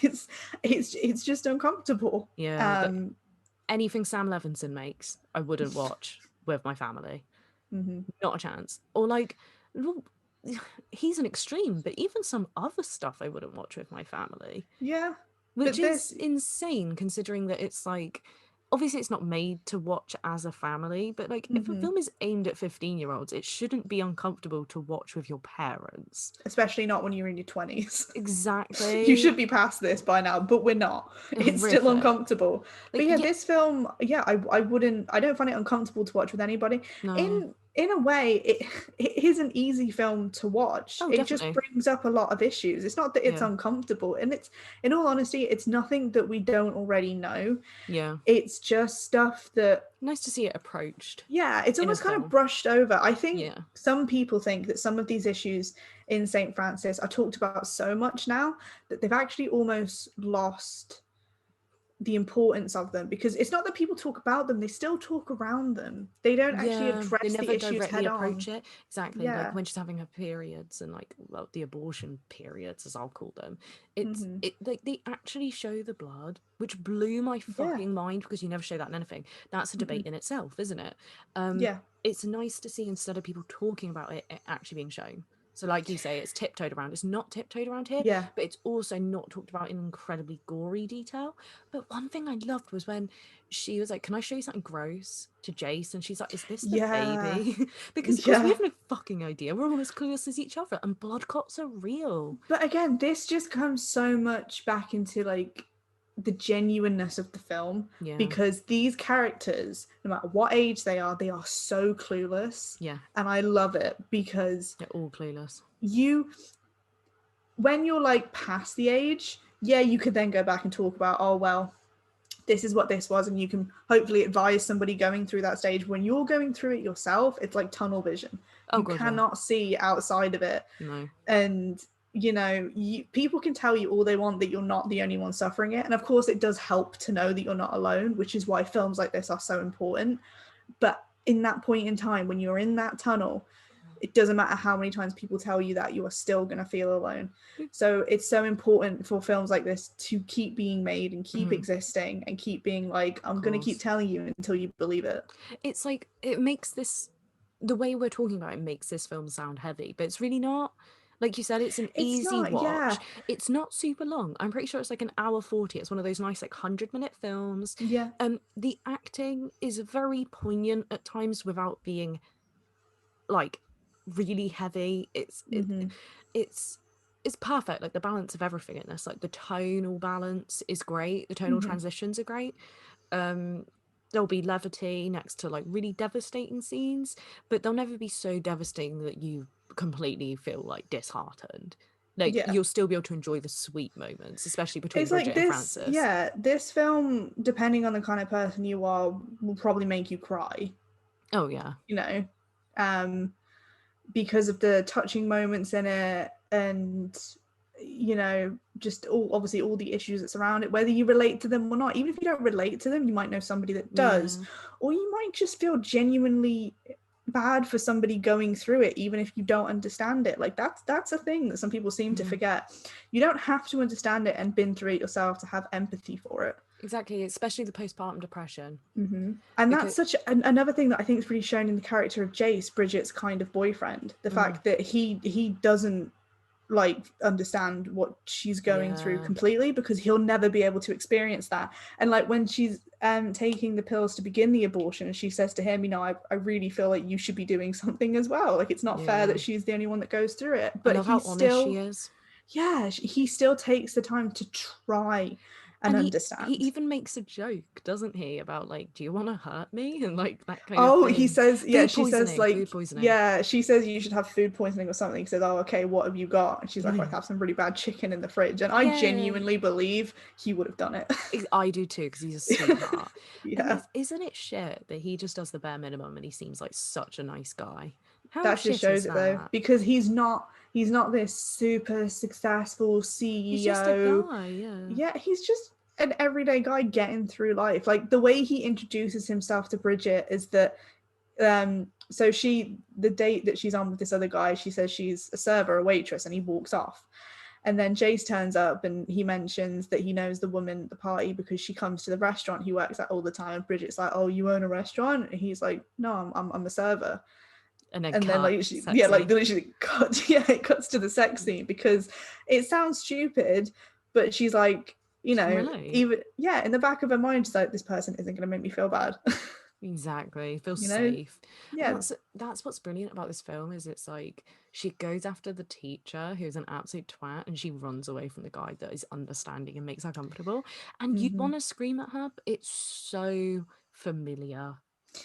Speaker 2: it's just uncomfortable.
Speaker 1: Yeah, but
Speaker 2: Um
Speaker 1: anything Sam Levinson makes, I wouldn't watch with my family.
Speaker 2: mhm.
Speaker 1: Not a chance. Or like, well, he's an extreme, but even some other stuff I wouldn't watch with my family,
Speaker 2: Yeah.
Speaker 1: which
Speaker 2: But
Speaker 1: is
Speaker 2: this,
Speaker 1: insane considering that it's like, obviously it's not made to watch as a family, but like if a
Speaker 2: mhm,
Speaker 1: film is aimed at 15-year-olds, it shouldn't be uncomfortable to watch with your parents.
Speaker 2: especially not when you're in your 20s. You
Speaker 1: Exactly.
Speaker 2: should be past this by now, but we're not. It's still
Speaker 1: Horrific.
Speaker 2: uncomfortable. But
Speaker 1: Like,
Speaker 2: yeah,
Speaker 1: yeah,
Speaker 2: this film, yeah, I wouldn't, I don't find it uncomfortable to watch with anybody.
Speaker 1: no.
Speaker 2: In a way, it is an easy film to watch.
Speaker 1: Oh,
Speaker 2: It just
Speaker 1: definitely.
Speaker 2: brings up a lot of issues. It's not that it's
Speaker 1: Yeah.
Speaker 2: uncomfortable, and it's, in all honesty, it's nothing that we don't already know.
Speaker 1: Yeah.
Speaker 2: It's just stuff that,
Speaker 1: Nice to see it approached
Speaker 2: yeah, it's
Speaker 1: in a
Speaker 2: almost kind of
Speaker 1: film.
Speaker 2: brushed over. I think
Speaker 1: Yeah.
Speaker 2: some people think that some of these issues in St. Francis are talked about so much now that they've actually almost lost the importance of them, because it's not that people talk about them, they still talk around them. They don't actually
Speaker 1: Yeah, they
Speaker 2: address the
Speaker 1: never
Speaker 2: issues
Speaker 1: directly
Speaker 2: head on.
Speaker 1: approach it. Exactly. Like
Speaker 2: Yeah.
Speaker 1: when she's having her periods and like, well, the abortion periods, as I'll call them.
Speaker 2: Hmm.
Speaker 1: It like they actually show the blood, which blew my
Speaker 2: Yeah.
Speaker 1: fucking mind because you never show that in anything. That's a
Speaker 2: Hmm.
Speaker 1: debate in itself, isn't it? Um,
Speaker 2: Yeah.
Speaker 1: it's nice to see, instead of people talking about it, it actually being shown. So, like you say, it's tiptoed around. It's not tiptoed around here,
Speaker 2: Yeah.
Speaker 1: but it's also not talked about in incredibly gory detail. But one thing I loved was when she was like, "Can I show you something gross?" to Jace, and she's like, "Is this the
Speaker 2: Yeah.
Speaker 1: baby?" Because of course we
Speaker 2: Yeah.
Speaker 1: have no fucking idea. We're all as clueless as each other, and blood clots are real.
Speaker 2: But again, this just comes so much back into like the genuineness of the film,
Speaker 1: Yeah,
Speaker 2: because these characters, no matter what age they are so clueless.
Speaker 1: yeah,
Speaker 2: And I love it because
Speaker 1: they're all clueless.
Speaker 2: you, when you're like past the age, yeah, you could then go back and talk about, oh, well, this is what this was, and you can hopefully advise somebody going through that stage. When you're going through it yourself, it's like tunnel vision.
Speaker 1: Oh
Speaker 2: You
Speaker 1: god, yeah.
Speaker 2: cannot see outside of it.
Speaker 1: No.
Speaker 2: And people can tell you all they want that you're not the only one suffering it, and of course it does help to know that you're not alone, which is why films like this are so important. But in that point in time, when you're in that tunnel, it doesn't matter how many times people tell you that, you are still going to feel alone. So it's so important for films like this to keep being made and keep existing and keep being like, I'm going to keep telling you until you believe it.
Speaker 1: It's like, it makes this, the way we're talking about it makes this film sound heavy, but it's really not. Like you said, it's an
Speaker 2: It's
Speaker 1: easy
Speaker 2: not, yeah.
Speaker 1: watch. It's not super long. I'm pretty sure it's like an hour 40. It's one of those nice like 100-minute films.
Speaker 2: Yeah.
Speaker 1: The acting is very poignant at times without being like really heavy.
Speaker 2: Mm-hmm.
Speaker 1: It's it's perfect. Like the balance of everything in this, like the tonal balance is great. The tonal
Speaker 2: Mm-hmm.
Speaker 1: transitions are great. um there'll be levity next to like really devastating scenes, but they'll never be so devastating that you completely feel like disheartened. Like
Speaker 2: Yeah.
Speaker 1: you'll still be able to enjoy the sweet moments, especially between
Speaker 2: It's like
Speaker 1: Bridget and
Speaker 2: this,
Speaker 1: Francis.
Speaker 2: yeah, this film, depending on the kind of person you are, will probably make you cry,
Speaker 1: Oh yeah.
Speaker 2: you know, um, because of the touching moments in it and, you know, just all obviously all the issues that surround it, whether you relate to them or not. Even if you don't relate to them, you might know somebody that does,
Speaker 1: Yeah.
Speaker 2: or you might just feel genuinely bad for somebody going through it, even if you don't understand it. Like that's a thing that some people seem to forget. You don't have to understand it and been through it yourself to have empathy for it.
Speaker 1: Exactly, especially the postpartum depression.
Speaker 2: And that's
Speaker 1: Because
Speaker 2: such another thing that I think is really shown in the character of Jace, Bridget's kind of boyfriend. The fact that he doesn't like understand what she's going through
Speaker 1: yeah,
Speaker 2: completely, because he'll never be able to experience that. And like when she's taking the pills to begin the abortion, she says to him, you know, I really feel like you should be doing something as well. Like it's not fair
Speaker 1: yeah,
Speaker 2: that she's the only one that goes through it.
Speaker 1: I
Speaker 2: But
Speaker 1: love how
Speaker 2: he's
Speaker 1: honest she
Speaker 2: still,
Speaker 1: is.
Speaker 2: yeah, he still takes the time to try and
Speaker 1: And he
Speaker 2: understand.
Speaker 1: even makes a joke, doesn't he, about like, do you want to hurt me, and like that kind of
Speaker 2: Oh, he
Speaker 1: thing.
Speaker 2: says, yeah,
Speaker 1: Food
Speaker 2: she says,
Speaker 1: poisoning,
Speaker 2: like,
Speaker 1: food poisoning.
Speaker 2: yeah, she says you should have food poisoning or something. He says, oh, okay, what have you got? And she's like, oh, I
Speaker 1: Yeah,
Speaker 2: have some really bad chicken in the fridge. And I
Speaker 1: yeah,
Speaker 2: genuinely believe he would have done it.
Speaker 1: I do too, because he's a sweetheart. And
Speaker 2: Yeah,
Speaker 1: isn't it shit that he just does the bare minimum and he seems like such a nice guy? How
Speaker 2: that just
Speaker 1: shit is
Speaker 2: shows it though,
Speaker 1: that?
Speaker 2: because he's not this super successful
Speaker 1: He's just a
Speaker 2: CEO.
Speaker 1: guy, yeah.
Speaker 2: Yeah, he's just an everyday guy getting through life. Like the way he introduces himself to Bridget is that so the date that she's on with this other guy, she says she's a server, a waitress, and he walks off. And then Jace turns up and he mentions that he knows the woman at the party because she comes to the restaurant he works at all the time. And Bridget's like, oh, you own a restaurant? And he's like, no, I'm a server.
Speaker 1: And then
Speaker 2: And then
Speaker 1: cut,
Speaker 2: like yeah, like
Speaker 1: sexy.
Speaker 2: literally cuts, yeah, it cuts to the sex scene because it sounds stupid, but she's like, you
Speaker 1: She can
Speaker 2: know,
Speaker 1: relate.
Speaker 2: even yeah, in the back of her mind, she's like, this person isn't going to make me feel bad.
Speaker 1: Exactly. Feels
Speaker 2: You know,
Speaker 1: safe. And
Speaker 2: yeah.
Speaker 1: that's what's brilliant about this film is it's like she goes after the teacher who's an absolute twat and she runs away from the guy that is understanding and makes her comfortable. And you'd
Speaker 2: Mm-hmm.
Speaker 1: want to scream at her, but it's so familiar.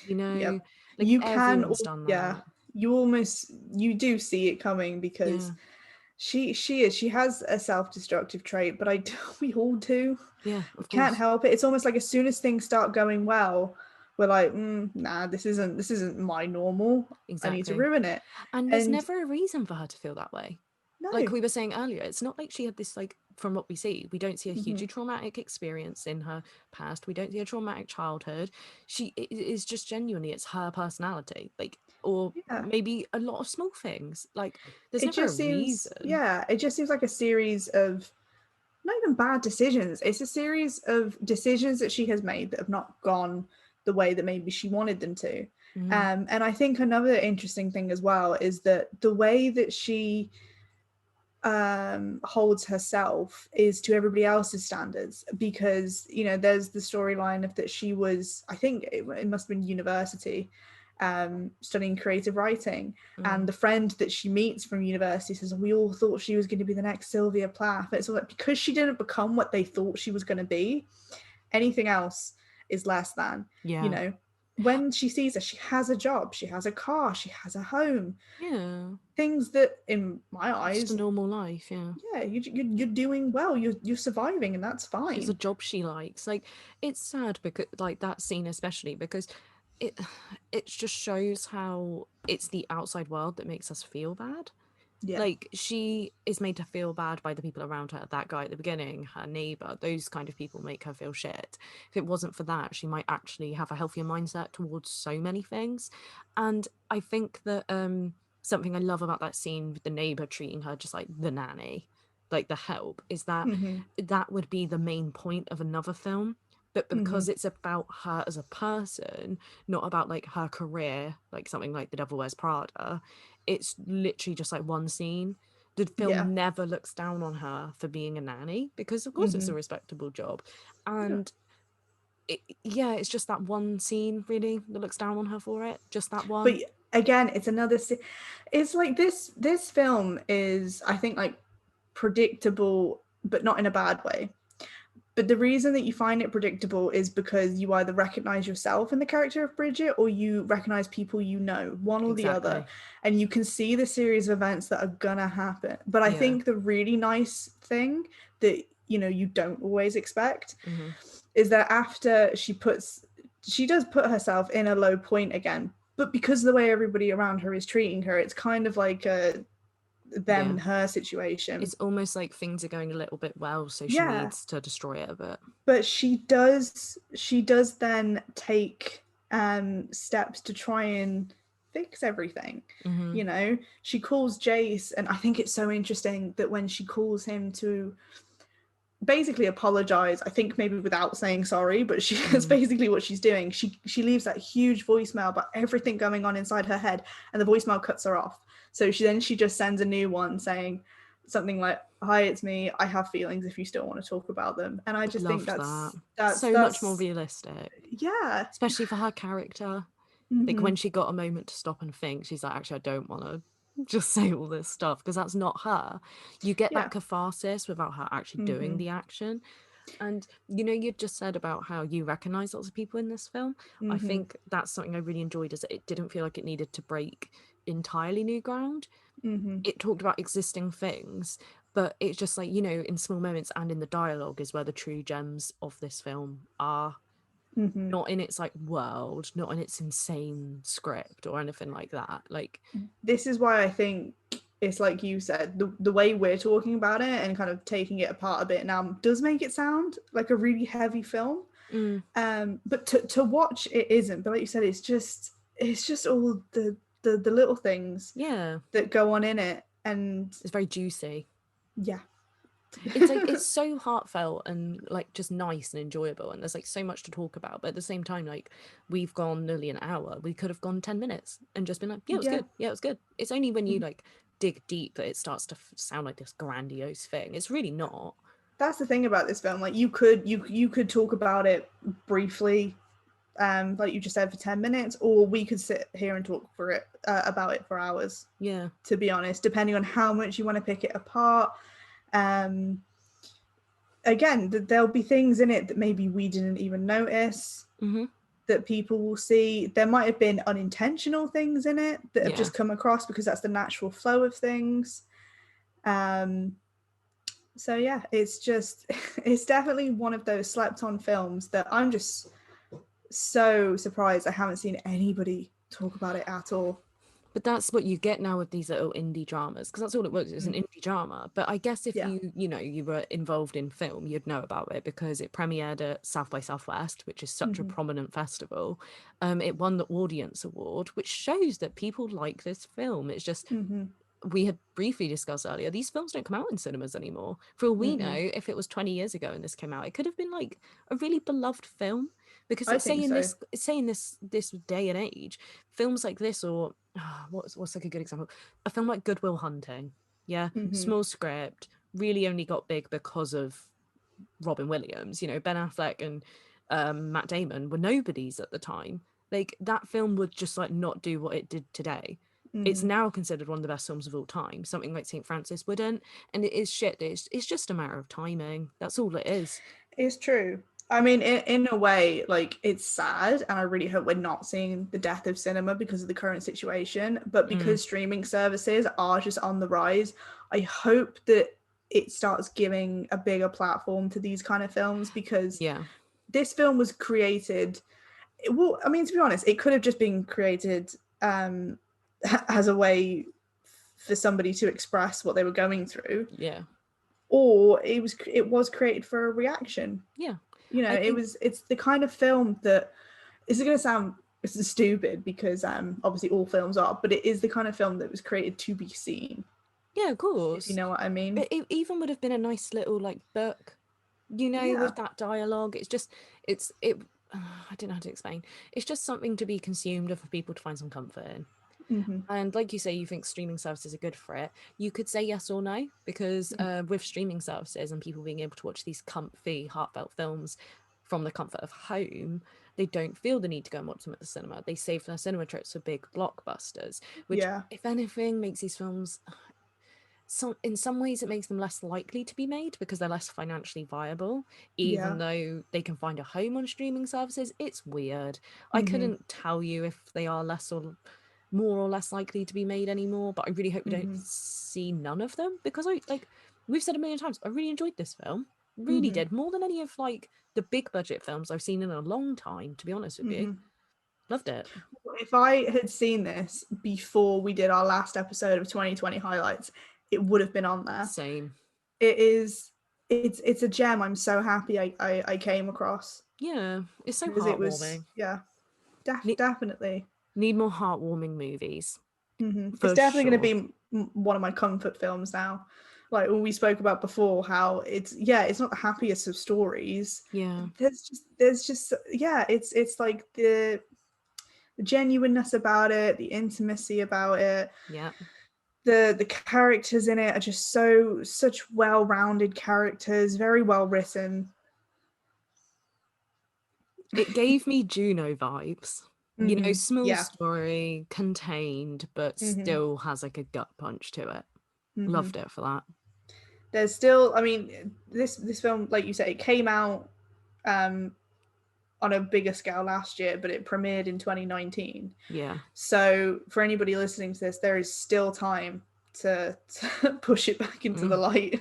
Speaker 1: You know,
Speaker 2: Yep.
Speaker 1: like
Speaker 2: You can,
Speaker 1: everyone's done
Speaker 2: yeah,
Speaker 1: that.
Speaker 2: you do see it coming because
Speaker 1: Yeah.
Speaker 2: she has a self-destructive trait, but we all do.
Speaker 1: Yeah,
Speaker 2: We
Speaker 1: of
Speaker 2: can't
Speaker 1: course.
Speaker 2: help it. It's almost like as soon as things start going well, we're like, nah, this isn't my normal. I need to
Speaker 1: Exactly.
Speaker 2: ruin it.
Speaker 1: And there's
Speaker 2: And
Speaker 1: never a reason for her to feel that way. Like
Speaker 2: no.
Speaker 1: we were saying earlier, it's not like she had this, like, from what we see, we don't see a
Speaker 2: Hmm.
Speaker 1: hugely traumatic experience in her past. We don't see a traumatic childhood. It is just genuinely, it's her personality. Like, or
Speaker 2: Yeah.
Speaker 1: maybe a lot of small things. Like, there's
Speaker 2: It
Speaker 1: never a
Speaker 2: just seems,
Speaker 1: reason.
Speaker 2: yeah, it just seems like a series of not even bad decisions. It's a series of decisions that she has made that have not gone the way that maybe she wanted them to.
Speaker 1: Mm,
Speaker 2: And I think another interesting thing as well is that the way that she holds herself is to everybody else's standards, because you know there's the storyline of that she was, I think it must have been university, studying creative writing, and
Speaker 1: mm.
Speaker 2: the friend that she meets from university says we all thought she was going to be the next Sylvia Plath. It's all like because she didn't become what they thought she was going to be, anything else is less than, you
Speaker 1: Yeah.
Speaker 2: know. When she sees her, she has a job, she has a car, she has a home,
Speaker 1: Yeah.
Speaker 2: things that in my
Speaker 1: Just a
Speaker 2: eyes,
Speaker 1: normal life. Yeah.
Speaker 2: yeah, you're doing well, you're surviving, and that's
Speaker 1: She has a
Speaker 2: fine.
Speaker 1: job she likes. Like, it's sad because, like, that scene especially because it it just shows how it's the outside world that makes us feel bad.
Speaker 2: Yeah.
Speaker 1: Like, she is made to feel bad by the people around her. That guy at the beginning, her neighbor, those kind of people make her feel shit. If it wasn't for that, she might actually have a healthier mindset towards so many things. And I think that something I love about that scene with the neighbor treating her just like the nanny, like the help, is that
Speaker 2: Hmm.
Speaker 1: that would be the main point of another film. But
Speaker 2: Hmm.
Speaker 1: because it's about her as a person, not about like her career, like something like The Devil Wears Prada, it's literally just like one scene. The
Speaker 2: Yeah.
Speaker 1: film never looks down on her for being a nanny because, of course, it's a
Speaker 2: Hmm.
Speaker 1: respectable job.
Speaker 2: Yeah.
Speaker 1: And yeah, it's just that one scene really that looks down on her for it. Just that
Speaker 2: But
Speaker 1: one.
Speaker 2: again, it's like this film is, I think, like predictable, but not in a bad way. But the reason that you find it predictable is because you either recognize yourself in the character of Bridget or you recognize people you know, one or the other.
Speaker 1: Exactly.
Speaker 2: And you can see the series of events that are gonna happen. But I
Speaker 1: Yeah.
Speaker 2: think the really nice thing that, you know, you don't always expect
Speaker 1: Mm-hmm.
Speaker 2: is that after she does put herself in a low point again, but because of the way everybody around her is treating her, it's kind of like a them
Speaker 1: Yeah.
Speaker 2: and her situation.
Speaker 1: It's almost like things are going a little bit well, so she
Speaker 2: Yeah,
Speaker 1: needs to destroy it a bit.
Speaker 2: but she does then take steps to try and fix everything.
Speaker 1: Mm-hmm.
Speaker 2: You know, she calls Jace, and I think it's so interesting that when she calls him to basically apologize, I think maybe without saying sorry, but that's
Speaker 1: Mm-hmm.
Speaker 2: basically what she's doing. She leaves that huge voicemail about everything going on inside her head, and the voicemail cuts her off. So she just sends a new one saying something like, "Hi, it's me. I have feelings if you still want to talk about them." And I just think
Speaker 1: Loved that.
Speaker 2: that's
Speaker 1: So much more realistic,
Speaker 2: yeah.
Speaker 1: especially for her character. Like
Speaker 2: Mm-hmm.
Speaker 1: when she got a moment to stop and think, she's like, actually, I don't want to just say all this stuff because that's not her. You get
Speaker 2: Yeah.
Speaker 1: that catharsis without her actually doing
Speaker 2: Mm-hmm.
Speaker 1: the action. And you just said about how you recognize lots of people in this film. I
Speaker 2: Mm-hmm.
Speaker 1: think that's something I really enjoyed, is that it didn't feel like it needed to break entirely new ground.
Speaker 2: Mm-hmm.
Speaker 1: It talked about existing things, but it's just like, in small moments and in the dialogue is where the true gems of this film are.
Speaker 2: Mm-hmm.
Speaker 1: Not in its like world, not in its insane script or anything like that. Like,
Speaker 2: This is why I think it's like you said, the way we're talking about it and kind of taking it apart a bit now does make it sound like a really heavy film.
Speaker 1: mm,
Speaker 2: But to watch it isn't. But like you said, it's just all the little things
Speaker 1: yeah,
Speaker 2: that go on in it, and
Speaker 1: it's very juicy.
Speaker 2: yeah.
Speaker 1: It's like it's so heartfelt and like just nice and enjoyable, and there's like so much to talk about, but at the same time, like, we've gone nearly an hour. We could have gone 10 minutes and just been like, yeah, it was
Speaker 2: Yeah.
Speaker 1: good, yeah, it was good. It's only when you like dig deep that it starts to sound like this grandiose thing. It's really not.
Speaker 2: That's the thing about this film. Like you could talk about it briefly, like you just said, for 10 minutes, or we could sit here and talk for it about it for hours,
Speaker 1: Yeah.
Speaker 2: to be honest, depending on how much you want to pick it apart. um Again, there'll be things in it that maybe we didn't even notice
Speaker 1: Mm-hmm.
Speaker 2: that people will see. There might have been unintentional things in it that have
Speaker 1: Yeah.
Speaker 2: just come across because that's the natural flow of things. um so yeah, it's just it's definitely one of those slept on films that I'm just so surprised I haven't seen anybody talk about it at all.
Speaker 1: But that's what you get now with these little indie dramas, because that's all it was. It was an indie drama. But I guess if
Speaker 2: Yeah.
Speaker 1: you were involved in film, you'd know about it because it premiered at South by Southwest, which is such a
Speaker 2: Mm-hmm.
Speaker 1: prominent festival. It won the Audience Award, which shows that people like this film. It's just,
Speaker 2: Mm-hmm.
Speaker 1: we had briefly discussed earlier, these films don't come out in cinemas anymore. For all we know,
Speaker 2: Mm-mm.
Speaker 1: if it was 20 years ago and this came out, it could have been like a really beloved film. Because
Speaker 2: I
Speaker 1: it's
Speaker 2: think
Speaker 1: saying
Speaker 2: so.
Speaker 1: this, it's saying this day and age, films like this, or what's like a good example? A film like Good Will Hunting, yeah,
Speaker 2: Mm-hmm.
Speaker 1: small script, really only got big because of Robin Williams. Ben Affleck and Matt Damon were nobodies at the time. Like, that film would just like not do what it did today. It's
Speaker 2: Mm-hmm.
Speaker 1: now considered one of the best films of all time. Something like St. Francis wouldn't, and it is shit. It's just a matter of timing. That's all it is.
Speaker 2: It's true. I mean, in a way, like, it's sad, and I really hope we're not seeing the death of cinema because of the current situation. But
Speaker 1: Mm,
Speaker 2: because streaming services are just on the rise, I hope that it starts giving a bigger platform to these kind of films, because
Speaker 1: yeah,
Speaker 2: this film was created. Well, I mean, to be honest, it could have just been created as a way for somebody to express what they were going through,
Speaker 1: yeah,
Speaker 2: or it was created for a reaction.
Speaker 1: yeah. I
Speaker 2: It
Speaker 1: think,
Speaker 2: was it's the kind of film that, is it going to sound stupid, because obviously all films are, but it is the kind of film that was created to be seen,
Speaker 1: yeah, of
Speaker 2: if you
Speaker 1: course.
Speaker 2: know what I mean.
Speaker 1: But it even would have been a nice little like book,
Speaker 2: Yeah.
Speaker 1: with that dialogue. It's just, it's it. I don't know how to explain. It's just something to be consumed and for people to find some comfort in.
Speaker 2: Hmm.
Speaker 1: And like you say, you think streaming services are good for it. You could say yes or no, because with streaming services and people being able to watch these comfy, heartfelt films from the comfort of home, they don't feel the need to go and watch them at the cinema. They save their cinema trips for big blockbusters, which,
Speaker 2: Yeah.
Speaker 1: if anything, makes these films So in some ways it makes them less likely to be made because they're less financially viable, even
Speaker 2: Yeah.
Speaker 1: though they can find a home on streaming services. It's weird. I
Speaker 2: Hmm.
Speaker 1: couldn't tell you if they are less or more or less likely to be made anymore, but I really hope we don't
Speaker 2: Hmm.
Speaker 1: see none of them, because I like, we've said a million times, I really enjoyed this film. Really
Speaker 2: Hmm.
Speaker 1: did, more than any of like the big budget films I've seen in a long time, to be honest with you.
Speaker 2: Hmm.
Speaker 1: Loved it.
Speaker 2: If I had seen this before we did our last episode of 2020 highlights, it would have been on there.
Speaker 1: Same.
Speaker 2: It is. It's a gem. I'm so happy I came across,
Speaker 1: Yeah, it's so
Speaker 2: because it was,
Speaker 1: heartwarming.
Speaker 2: yeah,
Speaker 1: Ne-
Speaker 2: definitely.
Speaker 1: Need more heartwarming movies,
Speaker 2: It's
Speaker 1: for
Speaker 2: definitely going
Speaker 1: sure.
Speaker 2: to be one of my comfort films now. Like we spoke about before, how it's, yeah, it's not the happiest of stories.
Speaker 1: Yeah,
Speaker 2: There's just yeah, it's like the genuineness about it, the intimacy about it,
Speaker 1: yeah.
Speaker 2: the characters in it are just such well-rounded characters, very well written.
Speaker 1: It gave me Juno vibes. You know, small
Speaker 2: Yeah.
Speaker 1: story, contained, but
Speaker 2: Hmm.
Speaker 1: still has like a gut punch to it.
Speaker 2: Hmm.
Speaker 1: Loved it for that.
Speaker 2: There's still, I mean, this film, like you said, it came out um on a bigger scale last year, but it premiered in 2019.
Speaker 1: Yeah.
Speaker 2: So for anybody listening to this, there is still time to push it back into the
Speaker 1: Mm.
Speaker 2: light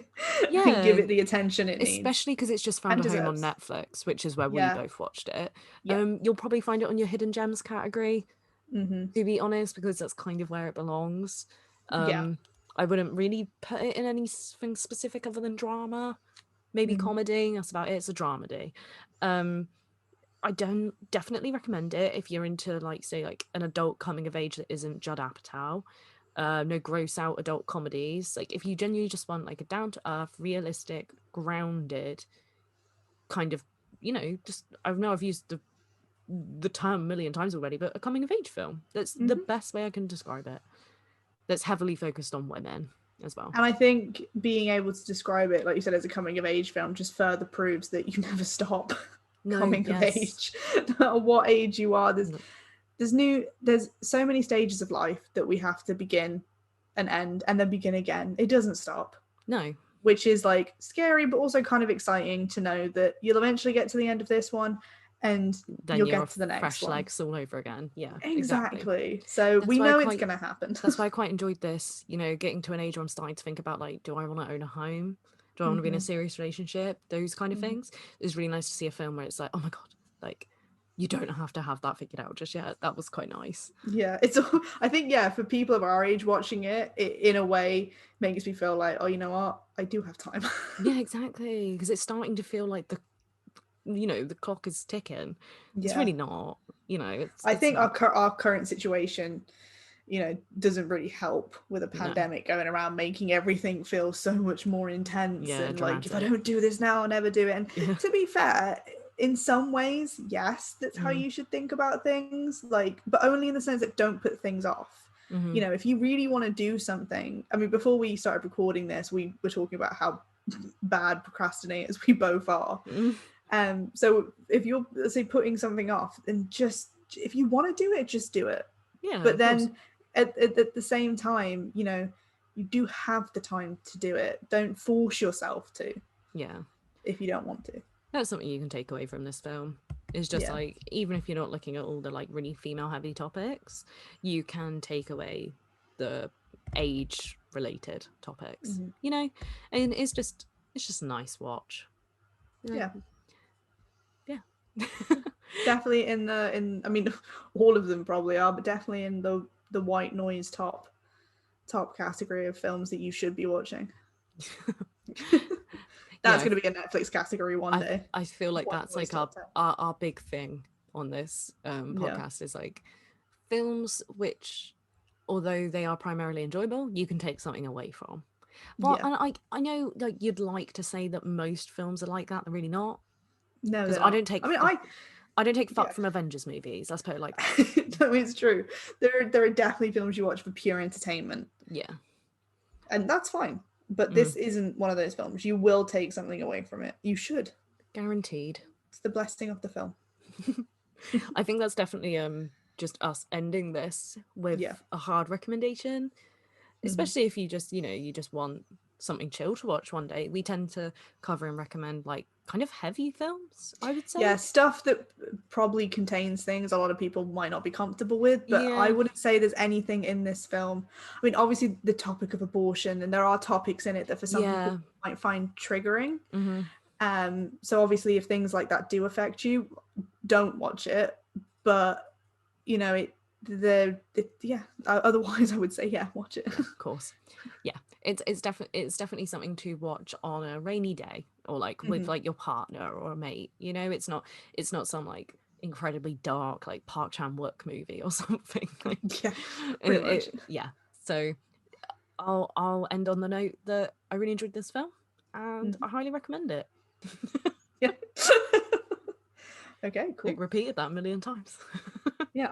Speaker 2: and give
Speaker 1: Yeah,
Speaker 2: it the attention it needs
Speaker 1: especially because it's just found
Speaker 2: and
Speaker 1: a home on
Speaker 2: deserves.
Speaker 1: Netflix, which is where we
Speaker 2: Yeah.
Speaker 1: both watched it.
Speaker 2: Yeah.
Speaker 1: You'll probably find it on your hidden gems category,
Speaker 2: Hmm.
Speaker 1: to be honest, because that's kind of where it belongs.
Speaker 2: Yeah.
Speaker 1: Um, I wouldn't really put it in anything specific other than drama, maybe
Speaker 2: Hmm.
Speaker 1: comedy. That's about it. It's a dramedy. Um, I don't definitely recommend it if you're into, like, say, like an adult coming of age that isn't Judd Apatow. No gross out adult comedies. Like, if you genuinely just want like a down to earth, realistic, grounded kind of, just, I know I've used the term a million times already, but a coming of age film. That's the
Speaker 2: Hmm.
Speaker 1: best way I can describe it. That's heavily focused on women as well.
Speaker 2: And I think being able to describe it, like you said, as a coming of age film just further proves that you never stop
Speaker 1: No,
Speaker 2: coming of
Speaker 1: yes.
Speaker 2: age. No matter what age you are,
Speaker 1: No,
Speaker 2: there's so many stages of life that we have to begin and end and then begin again. It doesn't stop,
Speaker 1: no.
Speaker 2: which is like scary but also kind of exciting to know that you'll eventually get to the end of this one and
Speaker 1: Then
Speaker 2: you'll
Speaker 1: you're
Speaker 2: get
Speaker 1: a
Speaker 2: to the next
Speaker 1: fresh
Speaker 2: one.
Speaker 1: legs all over again. Yeah, exactly.
Speaker 2: Exactly. So
Speaker 1: That's
Speaker 2: we
Speaker 1: why I
Speaker 2: know it's
Speaker 1: quite
Speaker 2: going to happen.
Speaker 1: that's why I quite enjoyed this, getting to an age where I'm starting to think about, like, do I want to own a home? Do I want to be in a
Speaker 2: Hmm.
Speaker 1: serious relationship? Those kind of
Speaker 2: Hmm.
Speaker 1: things. It's really nice to see a film where it's like, oh my God, like, you don't have to have that figured out just yet. That was quite nice.
Speaker 2: Yeah, it's I think, yeah, for people of our age watching it in a way makes me feel like, oh, you know what, I do have time.
Speaker 1: Yeah, exactly. Because it's starting to feel like the clock is ticking. It's
Speaker 2: Yeah,
Speaker 1: really not. It's
Speaker 2: I
Speaker 1: it's
Speaker 2: think
Speaker 1: not.
Speaker 2: our current situation, doesn't really help with a
Speaker 1: No.
Speaker 2: pandemic going around, making everything feel so much more intense,
Speaker 1: Yeah,
Speaker 2: and like, if I
Speaker 1: dramatic.
Speaker 2: don't do this now, I'll never do it. And
Speaker 1: Yeah.
Speaker 2: to be fair, in some ways, yes, that's how
Speaker 1: Mm-hmm.
Speaker 2: you should think about things, like, but only in the sense that don't put things off.
Speaker 1: Mm-hmm.
Speaker 2: If you really want to do something, I mean, before we started recording this, we were talking about how bad procrastinators we both are.
Speaker 1: Mm-hmm.
Speaker 2: So if you're, let's say, putting something off, then just, if you want to do it, just do it.
Speaker 1: Yeah,
Speaker 2: But
Speaker 1: of course.
Speaker 2: then at the same time, you do have the time to do it. Don't force yourself to
Speaker 1: Yeah.
Speaker 2: if you don't want to.
Speaker 1: That's something you can take away from this film. It's just
Speaker 2: Yeah.
Speaker 1: like, even if you're not looking at all the like really female heavy topics, you can take away the age related topics.
Speaker 2: Hmm.
Speaker 1: And it's just a nice watch. Like,
Speaker 2: Yeah.
Speaker 1: yeah.
Speaker 2: Definitely I mean, all of them probably are, but definitely in the white noise top category of films that you should be watching. That's
Speaker 1: Yeah,
Speaker 2: going to be a Netflix category one
Speaker 1: I
Speaker 2: day.
Speaker 1: I feel like
Speaker 2: White
Speaker 1: that's
Speaker 2: noise
Speaker 1: like our
Speaker 2: top 10.
Speaker 1: our big thing on this
Speaker 2: Yeah.
Speaker 1: podcast, is like films which, although they are primarily enjoyable, you can take something away from. Well,
Speaker 2: Yeah.
Speaker 1: and I know, like, you'd like to say that most films are like that. They're really not,
Speaker 2: No,
Speaker 1: because
Speaker 2: they're not. I mean,
Speaker 1: I don't take fuck
Speaker 2: yeah.
Speaker 1: from Avengers movies. Let's put it like that.
Speaker 2: No, it's true. There are definitely films you watch for pure entertainment,
Speaker 1: Yeah.
Speaker 2: and that's fine. But
Speaker 1: Mm,
Speaker 2: this isn't one of those films. You will take something away from it. You should.
Speaker 1: guaranteed.
Speaker 2: It's the blessing of the film.
Speaker 1: I think that's definitely just us ending this with
Speaker 2: Yeah.
Speaker 1: a hard recommendation. especially if you just, you just want something chill to watch one day. We tend to cover and recommend like kind of heavy films, I would say.
Speaker 2: Yeah, stuff that probably contains things a lot of people might not be comfortable with, but I wouldn't say there's anything in this film. I mean, obviously the topic of abortion, and there are topics in it that for some people might find triggering. So obviously if things like that do affect you, don't watch it. But otherwise I would say watch it.
Speaker 1: Of course. It's definitely something to watch on a rainy day, or like with like your partner or a mate. It's not some like incredibly dark like Park Chan-wook movie or something. Like,
Speaker 2: pretty much.
Speaker 1: So I'll end on the note that I really enjoyed this film and I highly recommend it.
Speaker 2: Okay, cool.
Speaker 1: Like, repeated that a million times.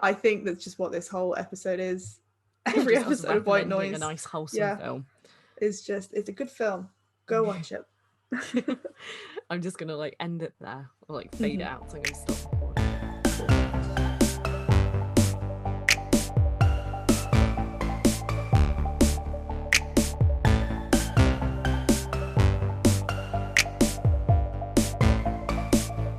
Speaker 2: I think that's just what this whole episode is. Every episode of White Noise,
Speaker 1: a nice wholesome film.
Speaker 2: It's a good film. Go watch it.
Speaker 1: I'm just gonna like end it there, or like fade it out, so I'm gonna stop.